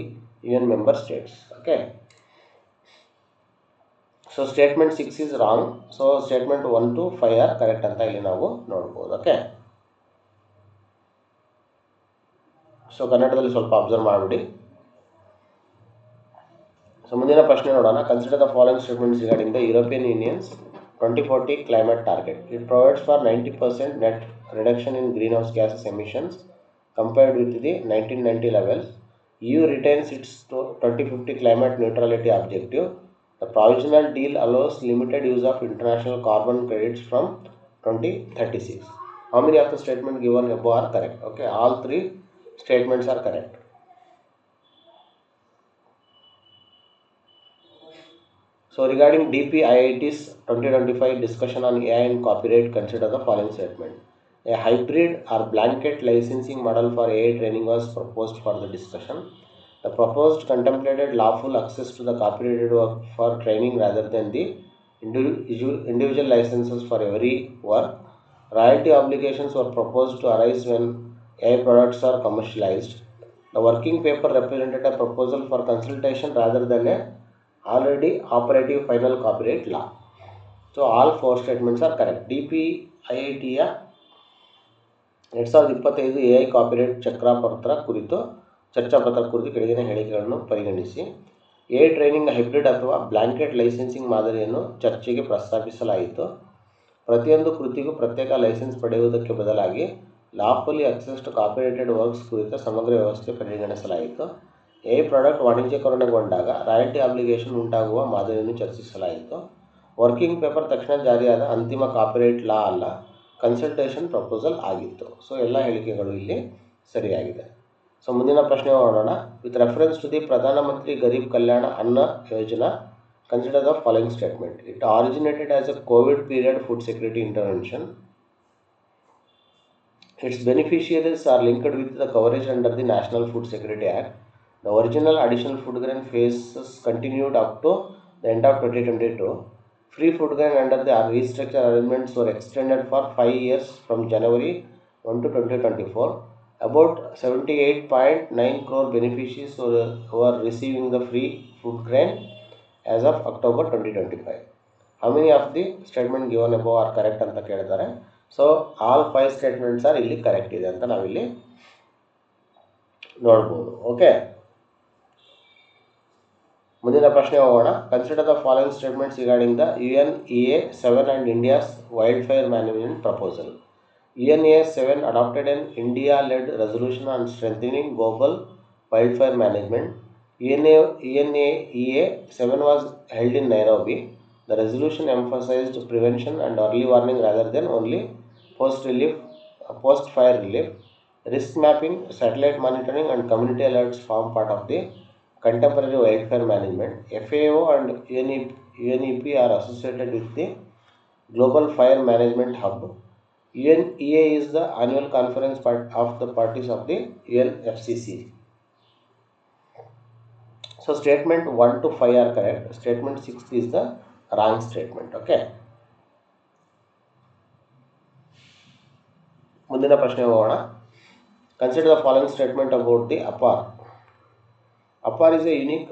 UN member states. Okay. So statement 6 is wrong. So statement 1 to 5 are correct ಅಂತ ಇಲ್ಲಿ ನಾವು ನೋಡ್ಬೋದು. Okay. So ಕನ್ನಡದಲ್ಲಿ ಸ್ವಲ್ಪ observe ಮಾಡಿಬಿಡಿ. So ಮುಂದಿನ ಪ್ರಶ್ನೆ ನೋಡೋಣ. Consider the following statements regarding the European unions 2040 climate target. It provides for 90% net reduction in greenhouse gases emissions compared with the 1990 levels. EU retains its 2050 climate neutrality objective. The provisional deal allows limited use of international carbon credits from 2036. How many of the statements given above are correct? Okay, all 3 statements are correct. So regarding DPIIT's 2025 discussion on AI and copyright, consider the following statement. A hybrid or blanket licensing model for AI training was proposed for the discussion. The proposed contemplated lawful access to the copyrighted work for training rather than the individual licenses for every work. Royalty obligations were proposed to arise when AI products are commercialized. The working paper represented a proposal for consultation rather than a already operative final copyright law. So all 4 statements are correct. DPIITಯ 2025 AI copyright ಚರ್ಚಾಪತ್ರ ಕುರಿತು ಕೆಳಗಿನ ಹೇಳಿಕೆಗಳನ್ನು ಪರಿಗಣಿಸಿ. AI training hybrid ಅಥವಾ blanket licensing ಮಾದರಿಯನ್ನು ಚರ್ಚೆಗೆ ಪ್ರಸ್ತಾಪಿಸಲಾಯಿತು. ಪ್ರತಿಯೊಂದು ಕೃತಿಗೂ ಪ್ರತ್ಯೇಕ ಲೈಸೆನ್ಸ್ ಪಡೆಯುವುದಕ್ಕೆ ಬದಲಾಗಿ lawfully access to copyrighted works ಕುರಿತ ಸಮಗ್ರ ವ್ಯವಸ್ಥೆ ಪರಿಗಣಿಸಲಾಯಿತು. AI ಪ್ರಾಡಕ್ಟ್ ವಾಣಿಜ್ಯೀಕರಣಗೊಂಡಾಗ ರಾಯಲ್ಟಿ ಅಬ್ಲಿಗೇಷನ್ ಉಂಟಾಗುವ ಮಾದರಿಯನ್ನು ಚರ್ಚಿಸಲಾಯಿತು. ವರ್ಕಿಂಗ್ ಪೇಪರ್ ತಕ್ಷಣ ಜಾರಿಯಾದ ಅಂತಿಮ ಕಾಪಿರೈಟ್ ಲಾ ಅಲ್ಲ, ಕನ್ಸಲ್ಟೇಷನ್ ಪ್ರಪೋಸಲ್ ಆಗಿತ್ತು. ಸೊ ಎಲ್ಲ ಹೇಳಿಕೆಗಳು ಇಲ್ಲಿ ಸರಿಯಾಗಿದೆ. ಸೊ ಮುಂದಿನ ಪ್ರಶ್ನೆ ನೋಡೋಣ. ವಿತ್ ರೆಫರೆನ್ಸ್ ಟು ದಿ ಪ್ರಧಾನಮಂತ್ರಿ ಗರೀಬ್ ಕಲ್ಯಾಣ ಅನ್ನ ಯೋಜನಾ, consider the following statement. It originated as A Covid period food security intervention. Its beneficiaries are linked with the coverage under the National Food Security Act. The original additional food grain phases continued up to the end of 2022. Free food grain under the restructured arrangements were extended for 5 years from January 1 to 2024. About 78.9 crore beneficiaries were receiving the free food grain as of October 2025. How many of the statement given above are correct ಅಂತ ಕೇಳ್ತಾರೆ. So all 5 statements are ಇಲ್ಲಿ correct ಇದೆ ಅಂತ ನಾವಿಲ್ಲಿ ನೋಡ್ಬೋದು. Okay, ಮುಂದಿನ ಪ್ರಶ್ನೆ ಹೋಗೋಣ. Consider the following statements regarding the UNEA 7 and India's wildfire management proposal. UNEA 7 adopted an India-led resolution on strengthening global wildfire management. UNEA 7 was held in Nairobi. The resolution emphasized prevention and early warning rather than only post-fire relief. Risk mapping, satellite monitoring and community alerts form part of the contemporary wildfire management. FAO and UNEP are associated with the Global Fire Management Hub. UNEA is the annual conference of the parties of the UNFCCC. So statement 1 to 5 are correct. Statement 6 is the wrong statement. Okay. ಮುಂದಿನ ಪ್ರಶ್ನೆ ಹೋಗೋಣ. Consider the following statement about the APAR. APAR is a unique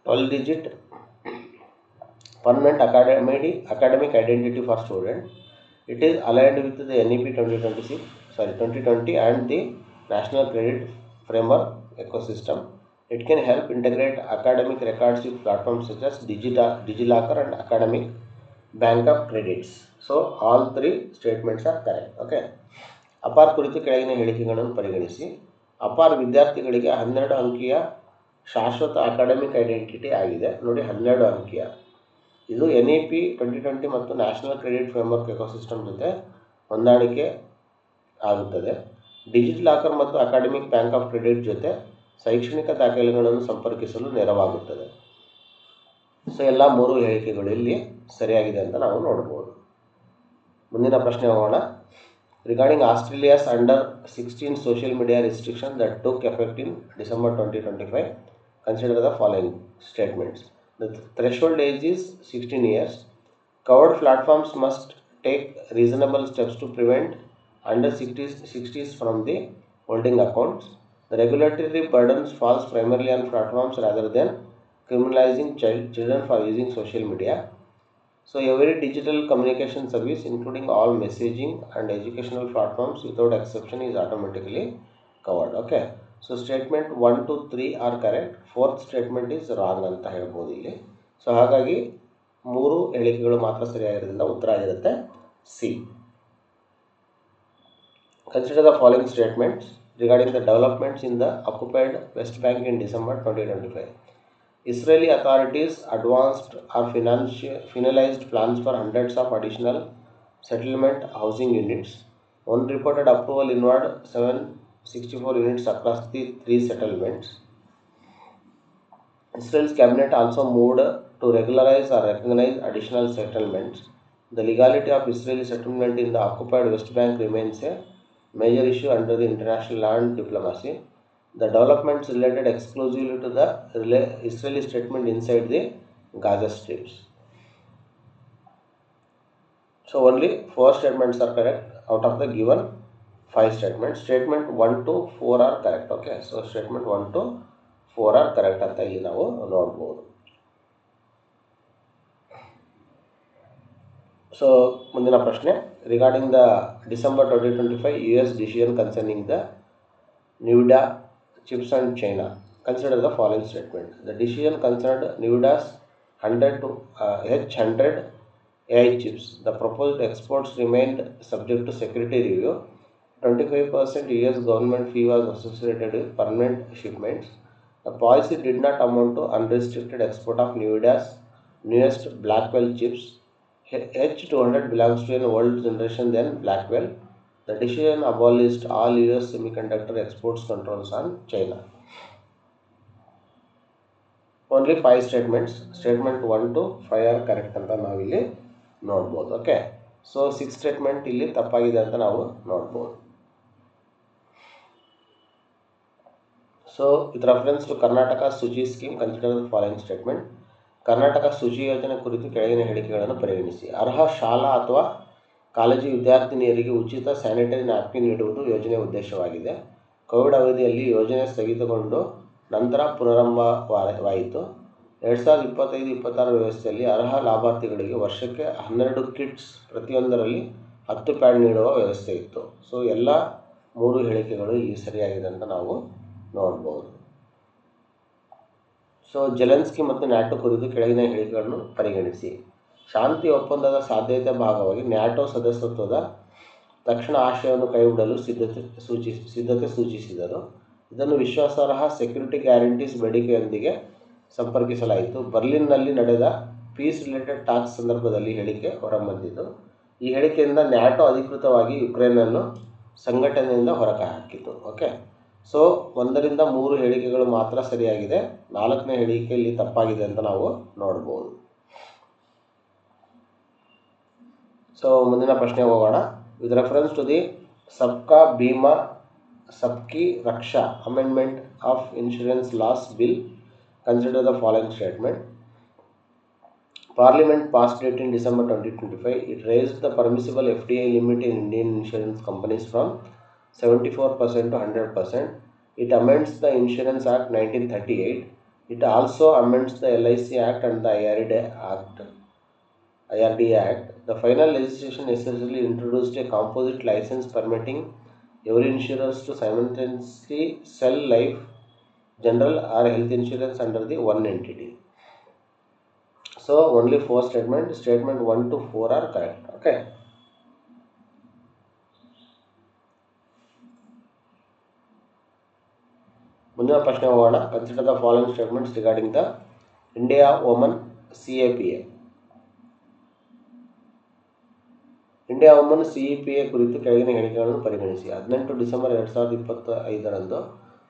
12-digit permanent academic identity for students. It is aligned with the NEP 2020 and the National Credit Framework ecosystem. It can help integrate academic records with platforms such as DigiLocker and Academic Bank of Credits. So all three statements are correct. Okay. ಅಪಾರ್ ಕುರಿತು ಕೆಳಗಿನ ಹೇಳಿಕೆಗಳನ್ನು ಪರಿಗಣಿಸಿ. ಅಪಾರ್ ವಿದ್ಯಾರ್ಥಿಗಳಿಗೆ 12 ಅಂಕಿಯ ಶಾಶ್ವತ academic identity ಆಗಿದೆ. ನೋಡಿ, 12 ಅಂಕಿಯ ಇದು NEP 2020 ಮತ್ತು ನ್ಯಾಷನಲ್ ಕ್ರೆಡಿಟ್ ಫ್ರೇಮ್ವರ್ಕ್ ಎಕೋಸಿಸ್ಟಮ್ ಜೊತೆ ಹೊಂದಾಣಿಕೆ ಆಗುತ್ತದೆ. ಡಿಜಿಲಾಕರ್ ಮತ್ತು ಅಕಾಡೆಮಿಕ್ ಬ್ಯಾಂಕ್ ಆಫ್ ಕ್ರೆಡಿಟ್ ಜೊತೆ ಶೈಕ್ಷಣಿಕ ದಾಖಲೆಗಳನ್ನು ಸಂಪರ್ಕಿಸಲು ನೆರವಾಗುತ್ತದೆ. ಸೊ ಎಲ್ಲ 3 ಹೇಳಿಕೆಗಳು ಇಲ್ಲಿ ಸರಿಯಾಗಿದೆ ಅಂತ ನಾವು ನೋಡ್ಬೋದು. ಮುಂದಿನ ಪ್ರಶ್ನೆ ಹೋಗೋಣ. Regarding Australia's under-16 social media restriction that took effect in December 2025, consider the following statements. The threshold age is 16 years. Covered platforms must take reasonable steps to prevent under-60s from the holding accounts. The regulatory burdens falls primarily on platforms rather than criminalizing children for using social media. So every digital communication service, including all messaging and educational platforms without exception, is automatically covered. Okay. So statement 1 to 3 are correct. Fourth statement is wrong ಅಂತ ಹೇಳ್ಬೋದು ಇಲ್ಲಿ. So ಹಾಗಾಗಿ 3 ಹೇಳಿಕೆಗಳು ಮಾತ್ರ ಸರಿಯಾಗಿರೋದ್ರಿಂದ ಉತ್ತರ ಆಗಿರುತ್ತೆ C. Consider the following statements regarding the developments in the occupied West Bank in December 2025. Israeli authorities advanced or finalized plans for hundreds of additional settlement housing units. One reported approval inward 764 units across the 3 settlements. Israel's cabinet also moved to regularize or recognize additional settlements. The legality of Israeli settlement in the occupied West Bank remains a major issue under the international law and diplomacy. The developments related exclusively to the Israeli statement inside the Gaza Strips. So only 4 statements are correct out of the given 5 statements. Statement 1 to 4 are correct. Okay. So statement 1 to 4 are correct ಅಂತ ಇಲ್ಲಿ ನಾವು ನೋಡಬಹುದು. So ಮುಂದಿನ ಪ್ರಶ್ನೆ. Regarding the December 2025 US decision concerning the NVIDIA chips and China, consider the following statement. The decision concerned NVIDIA's H100 AI chips. The proposed exports remained subject to security review. 25% US government fee was associated with permanent shipments. The policy did not amount to unrestricted export of NVIDIA's newest Blackwell chips. H200 belongs to an old generation than Blackwell. The decision abolished all US semiconductor exports controls on China. Only 5 statements. Statement 1 to 5 are correct ಅಂತ ನಾವು ಇಲ್ಲಿ ನೋಡಬಹುದು. Okay. So 6 statement ಇಲ್ಲಿ ತಪ್ಪಾಗಿದೆ ಅಂತ ನಾವು ನೋಡಬಹುದು. So with reference to Karnataka Suji scheme, consider the following statement. Karnataka Suji ಯೋಜನೆ ಕುರಿತು ಕೆಳಗಿನ ಹೇಳಿಕೆಗಳನ್ನು ಪರಿಗಣಿಸಿ. ಅರ್ಹ ಶಾಲಾ ಅಥವಾ ಕಾಲೇಜು ವಿದ್ಯಾರ್ಥಿನಿಯರಿಗೆ ಉಚಿತ ಸ್ಯಾನಿಟರಿ ನ್ಯಾಪ್ಕಿನ್ ನೀಡುವುದು ಯೋಜನೆಯ ಉದ್ದೇಶವಾಗಿದೆ. ಕೋವಿಡ್ ಅವಧಿಯಲ್ಲಿ ಯೋಜನೆ ಸ್ಥಗಿತಗೊಂಡು ನಂತರ ಪುನರಾರಂಭವಾಯಿತು. 2025-26 ವ್ಯವಸ್ಥೆಯಲ್ಲಿ ಅರ್ಹ ಲಾಭಾರ್ಥಿಗಳಿಗೆ ವರ್ಷಕ್ಕೆ 12 ಕಿಟ್ಸ್, ಪ್ರತಿಯೊಂದರಲ್ಲಿ 10 ಪ್ಯಾಡ್ ನೀಡುವ ವ್ಯವಸ್ಥೆ ಇತ್ತು. ಸೊ ಎಲ್ಲ 3 ಹೇಳಿಕೆಗಳು ಇಲ್ಲಿ ಸರಿಯಾಗಿದೆ ಅಂತ ನಾವು ನೋಡ್ಬೋದು. ಸೊ ಜೆಲೆನ್ಸ್ಕಿ ಮತ್ತು ನ್ಯಾಟೋ ಕುರಿತು ಕೆಳಗಿನ ಹೇಳಿಕೆಗಳನ್ನು ಪರಿಗಣಿಸಿ. ಶಾಂತಿ ಒಪ್ಪಂದದ ಸಾಧ್ಯತೆ ಭಾಗವಾಗಿ ನ್ಯಾಟೋ ಸದಸ್ಯತ್ವದ ತಕ್ಷಣ ಆಶಯವನ್ನು ಕೈಬಿಡಲು ಸಿದ್ಧತೆ ಸೂಚಿಸಿದರು. ಇದನ್ನು ವಿಶ್ವಾಸಾರ್ಹ ಸೆಕ್ಯುರಿಟಿ ಗ್ಯಾರಂಟೀಸ್ ಬೇಡಿಕೆಯೊಂದಿಗೆ ಸಂಪರ್ಕಿಸಲಾಯಿತು. ಬರ್ಲಿನ್ನಲ್ಲಿ ನಡೆದ ಪೀಸ್ ರಿಲೇಟೆಡ್ ಟಾಕ್ಸ್ ಸಂದರ್ಭದಲ್ಲಿ ಹೇಳಿಕೆ ಹೊರಬಂದಿತು. ಈ ಹೇಳಿಕೆಯಿಂದ ನ್ಯಾಟೋ ಅಧಿಕೃತವಾಗಿ ಯುಕ್ರೇನನ್ನು ಸಂಘಟನೆಯಿಂದ ಹೊರಹಾಕಿತು. ಓಕೆ. ಸೊ 1ರಿಂದ 3 ಹೇಳಿಕೆಗಳು ಮಾತ್ರ ಸರಿಯಾಗಿದೆ. 4ನೇ ಹೇಳಿಕೆಯಲ್ಲಿ ತಪ್ಪಾಗಿದೆ ಅಂತ ನಾವು ನೋಡ್ಬೋದು. ಸೊ ಮುಂದಿನ ಪ್ರಶ್ನೆಗೆ ಹೋಗೋಣ. with reference to the Sabka Bima Sabki Raksha Amendment of Insurance Laws Bill, consider the following statement. Parliament passed it in December 2025. It raised the permissible FDI limit in Indian insurance companies from 74% to 100%. It amends the Insurance Act 1938. It also amends the LIC Act and the IRDA Act. The final legislation essentially introduced a composite license permitting every insurers to simultaneously sell life, general or health insurance under the one entity. So only 4 statements. Statement 1 to 4 are correct. Okay. ಮುಂದಿನ ಪ್ರಶ್ನೆ ಹೋಗೋಣ. Consider the following statements regarding the India Oman CAPA. India Oman CEPA ಕುರಿತು ಕೆಳಗಿನ ಹೇಳಿಕೆಗಳನ್ನು ಪರಿಗಣಿಸಿ. 18 December 2025ರಂದು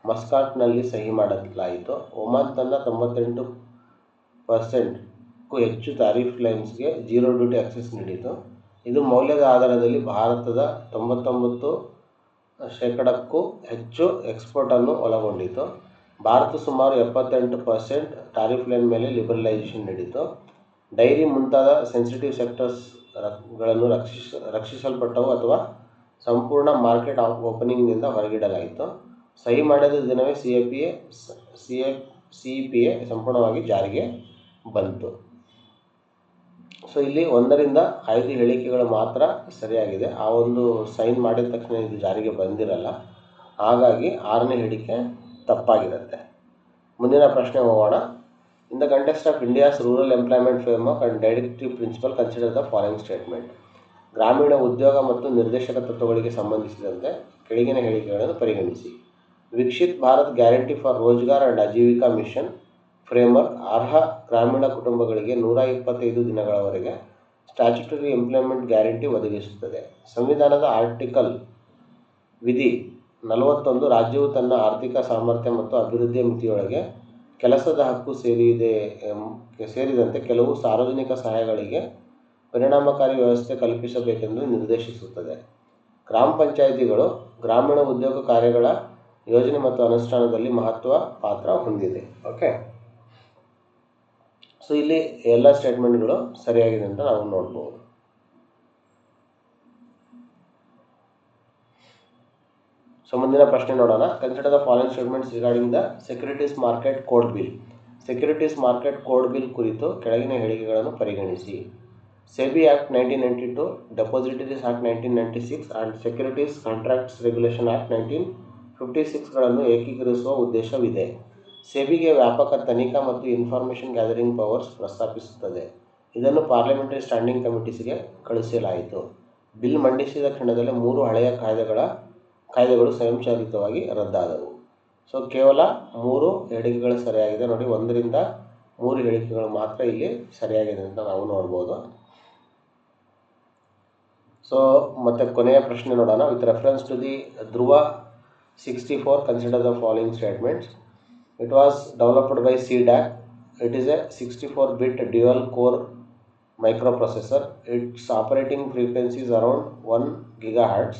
ಮಸ್ಕಾಟ್ನಲ್ಲಿ ಸಹಿ ಮಾಡಲಾಯಿತು. Oman ತನ್ನ 98%ಕ್ಕೂ ಹೆಚ್ಚು ತಾರಿಫ್ ಲೈನ್ಸ್ಗೆ ಜೀರೋ ಡ್ಯೂಟಿ ಆಕ್ಸೆಸ್ ನೀಡಿತು. ಇದು ಮೌಲ್ಯದ ಆಧಾರದಲ್ಲಿ ಭಾರತದ 99% ಹೆಚ್ಚು ಎಕ್ಸ್ಪೋರ್ಟನ್ನು ಒಳಗೊಂಡಿತು. ಭಾರತ ಸುಮಾರು 78% ಟಾರಿಫ್ ಲೈನ್ ಮೇಲೆ ಲಿಬರಲೈಸೇಷನ್ ನೀಡಿತು. ಡೈರಿ ಮುಂತಾದ ಸೆನ್ಸಿಟಿವ್ ಸೆಕ್ಟರ್ಸ್ಗಳನ್ನು ರಕ್ಷಿಸಲ್ಪಟ್ಟವು ಅಥವಾ ಸಂಪೂರ್ಣ ಮಾರ್ಕೆಟ್ ಓಪನಿಂಗ್ನಿಂದ ಹೊರಗಿಡಲಾಯಿತು. ಸಹಿ ಮಾಡಿದ ದಿನವೇ CEPA ಸಂಪೂರ್ಣವಾಗಿ ಜಾರಿಗೆ ಬಂತು. ಸೊ ಇಲ್ಲಿ 1ರಿಂದ 5 ಹೇಳಿಕೆಗಳು ಮಾತ್ರ ಸರಿಯಾಗಿದೆ. ಆ ಒಂದು ಸೈನ್ ಮಾಡಿದ ತಕ್ಷಣ ಇದು ಜಾರಿಗೆ ಬಂದಿರಲ್ಲ, ಹಾಗಾಗಿ 6ನೇ ಹೇಳಿಕೆ ತಪ್ಪಾಗಿರುತ್ತೆ. ಮುಂದಿನ ಪ್ರಶ್ನೆ ಹೋಗೋಣ. In the context of India's rural employment framework and directive principle, consider the following statement. ಗ್ರಾಮೀಣ ಉದ್ಯೋಗ ಮತ್ತು ನಿರ್ದೇಶಕ ತತ್ವಗಳಿಗೆ ಸಂಬಂಧಿಸಿದಂತೆ ಕೆಳಗಿನ ಹೇಳಿಕೆಗಳನ್ನು ಪರಿಗಣಿಸಿ. Viksit Bharat Guarantee for Rozgar and Ajeevika Mission framework ಅರ್ಹ ಗ್ರಾಮೀಣ ಕುಟುಂಬಗಳಿಗೆ 125 ದಿನಗಳವರೆಗೆ ಸ್ಟ್ಯಾಚ್ಯುಟರಿ ಎಂಪ್ಲಾಯ್ಮೆಂಟ್ ಗ್ಯಾರಂಟಿ ಒದಗಿಸುತ್ತದೆ. ಸಂವಿಧಾನದ ಆರ್ಟಿಕಲ್ ವಿಧಿ 41 ರಾಜ್ಯವು ತನ್ನ ಆರ್ಥಿಕ ಸಾಮರ್ಥ್ಯ ಮತ್ತು ಅಭಿವೃದ್ಧಿಯ ಮಿತಿಯೊಳಗೆ ಕೆಲಸದ ಹಕ್ಕು ಸೇರಿದಂತೆ ಕೆಲವು ಸಾರ್ವಜನಿಕ ಸಹಾಯಗಳಿಗೆ ಪರಿಣಾಮಕಾರಿ ವ್ಯವಸ್ಥೆ ಕಲ್ಪಿಸಬೇಕೆಂದು ನಿರ್ದೇಶಿಸುತ್ತದೆ. ಗ್ರಾಮ ಪಂಚಾಯಿತಿಗಳು ಗ್ರಾಮೀಣ ಉದ್ಯೋಗ ಕಾರ್ಯಗಳ ಯೋಜನೆ ಮತ್ತು ಅನುಷ್ಠಾನದಲ್ಲಿ ಮಹತ್ವ ಪಾತ್ರ ಹೊಂದಿದೆ. ಓಕೆ, ಸೊ ಇಲ್ಲಿ ಎಲ್ಲ ಸ್ಟೇಟ್ಮೆಂಟ್ಗಳು ಸರಿಯಾಗಿದೆ ಅಂತ ನಾವು ನೋಡ್ಬೋದು. ಸೊ ಮುಂದಿನ ಪ್ರಶ್ನೆ ನೋಡೋಣ. Consider the following statements regarding the securities market code bill. Securities market code bill ಕುರಿತು ಕೆಳಗಿನ ಹೇಳಿಕೆಗಳನ್ನು ಪರಿಗಣಿಸಿ. SEBI Act 1992, Depositories Act 1996 and Securities Contracts Regulation Act 1956ಗಳನ್ನು ಏಕೀಕರಿಸುವ ಉದ್ದೇಶವಿದೆ. ಸೆಬಿಗೆ ವ್ಯಾಪಕ ತನಿಖಾ ಮತ್ತು ಇನ್ಫಾರ್ಮೇಷನ್ ಗ್ಯಾದರಿಂಗ್ ಪವರ್ಸ್ ಪ್ರಸ್ತಾಪಿಸುತ್ತದೆ. ಇದನ್ನು ಪಾರ್ಲಿಮೆಂಟರಿ ಸ್ಟ್ಯಾಂಡಿಂಗ್ ಕಮಿಟೀಸ್ಗೆ ಕಳುಹಿಸಲಾಯಿತು. ಬಿಲ್ ಮಂಡಿಸಿದ ಕ್ಷಣದಲ್ಲಿ 3 ಹಳೆಯ ಕಾಯ್ದೆಗಳು ಸ್ವಯಂಚಾಲಿತವಾಗಿ ರದ್ದಾದವು. ಸೊ ಕೇವಲ 3 ಹೇಳಿಕೆಗಳು ಸರಿಯಾಗಿದೆ ನೋಡಿ. 1ರಿಂದ 3 ಹೇಳಿಕೆಗಳು ಮಾತ್ರ ಇಲ್ಲಿ ಸರಿಯಾಗಿದೆ ಅಂತ ನಾವು ನೋಡ್ಬೋದು. ಸೊ ಮತ್ತೆ ಕೊನೆಯ ಪ್ರಶ್ನೆ ನೋಡೋಣ. With reference to the Dhruva 64, consider the following statements. It was developed by CDAC. It is a 64-bit dual-core microprocessor. Its operating frequency is around 1 GHz.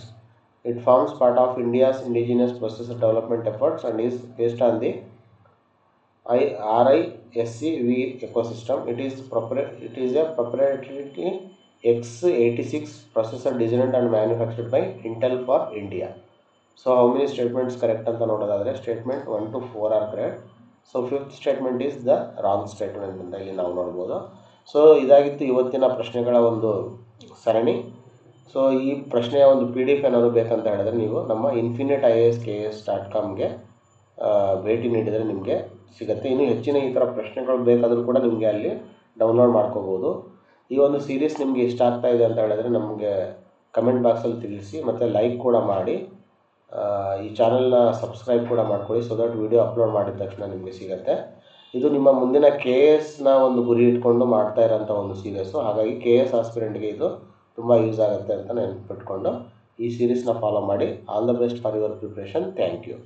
It forms part of India's indigenous processor development efforts and is based on the RISC-V ecosystem. It is a proprietary x86 processor designed and manufactured by Intel for India. So how many statements correct ಅಂತ ನೋಡೋದಾದರೆ statement 1 to 4 are correct. So 5th statement is the wrong statement ಅಂತ ಇಲ್ಲಿ ನಾವು ನೋಡ್ಬೋದು. So ಇದಾಗಿತ್ತು ಇವತ್ತಿನ ಪ್ರಶ್ನೆಗಳ ಒಂದು ಸರಣಿ. ಸೊ ಈ ಪ್ರಶ್ನೆಯ ಒಂದು PDF ಏನಾದರೂ ಬೇಕಂತ ಹೇಳಿದ್ರೆ ನೀವು ನಮ್ಮ infiniteiasks.comಗೆ ಭೇಟಿ ನೀಡಿದರೆ ನಿಮಗೆ ಸಿಗುತ್ತೆ. ಇನ್ನೂ ಹೆಚ್ಚಿನ ಈ ಥರ ಪ್ರಶ್ನೆಗಳು ಬೇಕಾದರೂ ಕೂಡ ನಿಮಗೆ ಅಲ್ಲಿ ಡೌನ್ಲೋಡ್ ಮಾಡ್ಕೋಬೋದು. ಈ ಒಂದು ಸೀರೀಸ್ ನಿಮಗೆ ಇಷ್ಟ ಆಗ್ತಾ ಇದೆ ಅಂತ ಹೇಳಿದ್ರೆ ನಮಗೆ ಕಮೆಂಟ್ ಬಾಕ್ಸಲ್ಲಿ ತಿಳಿಸಿ, ಮತ್ತು ಲೈಕ್ ಕೂಡ ಮಾಡಿ. ಈ ಚಾನಲ್ನ ಸಬ್ಸ್ಕ್ರೈಬ್ ಕೂಡ ಮಾಡ್ಕೊಳ್ಳಿ, ಸೊ ದಟ್ ವಿಡಿಯೋ ಅಪ್ಲೋಡ್ ಮಾಡಿದ ತಕ್ಷಣ ನಿಮಗೆ ಸಿಗುತ್ತೆ. ಇದು ನಿಮ್ಮ ಮುಂದಿನ KSನ ಒಂದು ಗುರಿ ಇಟ್ಕೊಂಡು ಮಾಡ್ತಾ ಇರೋಂಥ ಒಂದು ಸೀರೀಸು. ಹಾಗಾಗಿ KS ಆಸ್ಪಿರೆಂಟ್ಗೆ ಇದು ತುಂಬ ಯೂಸ್ ಆಗುತ್ತೆ ಅಂತ ನೆನಪಿಟ್ಕೊಂಡು ಈ ಸೀರೀಸ್ನ ಫಾಲೋ ಮಾಡಿ. All the best for your preparation. Thank you.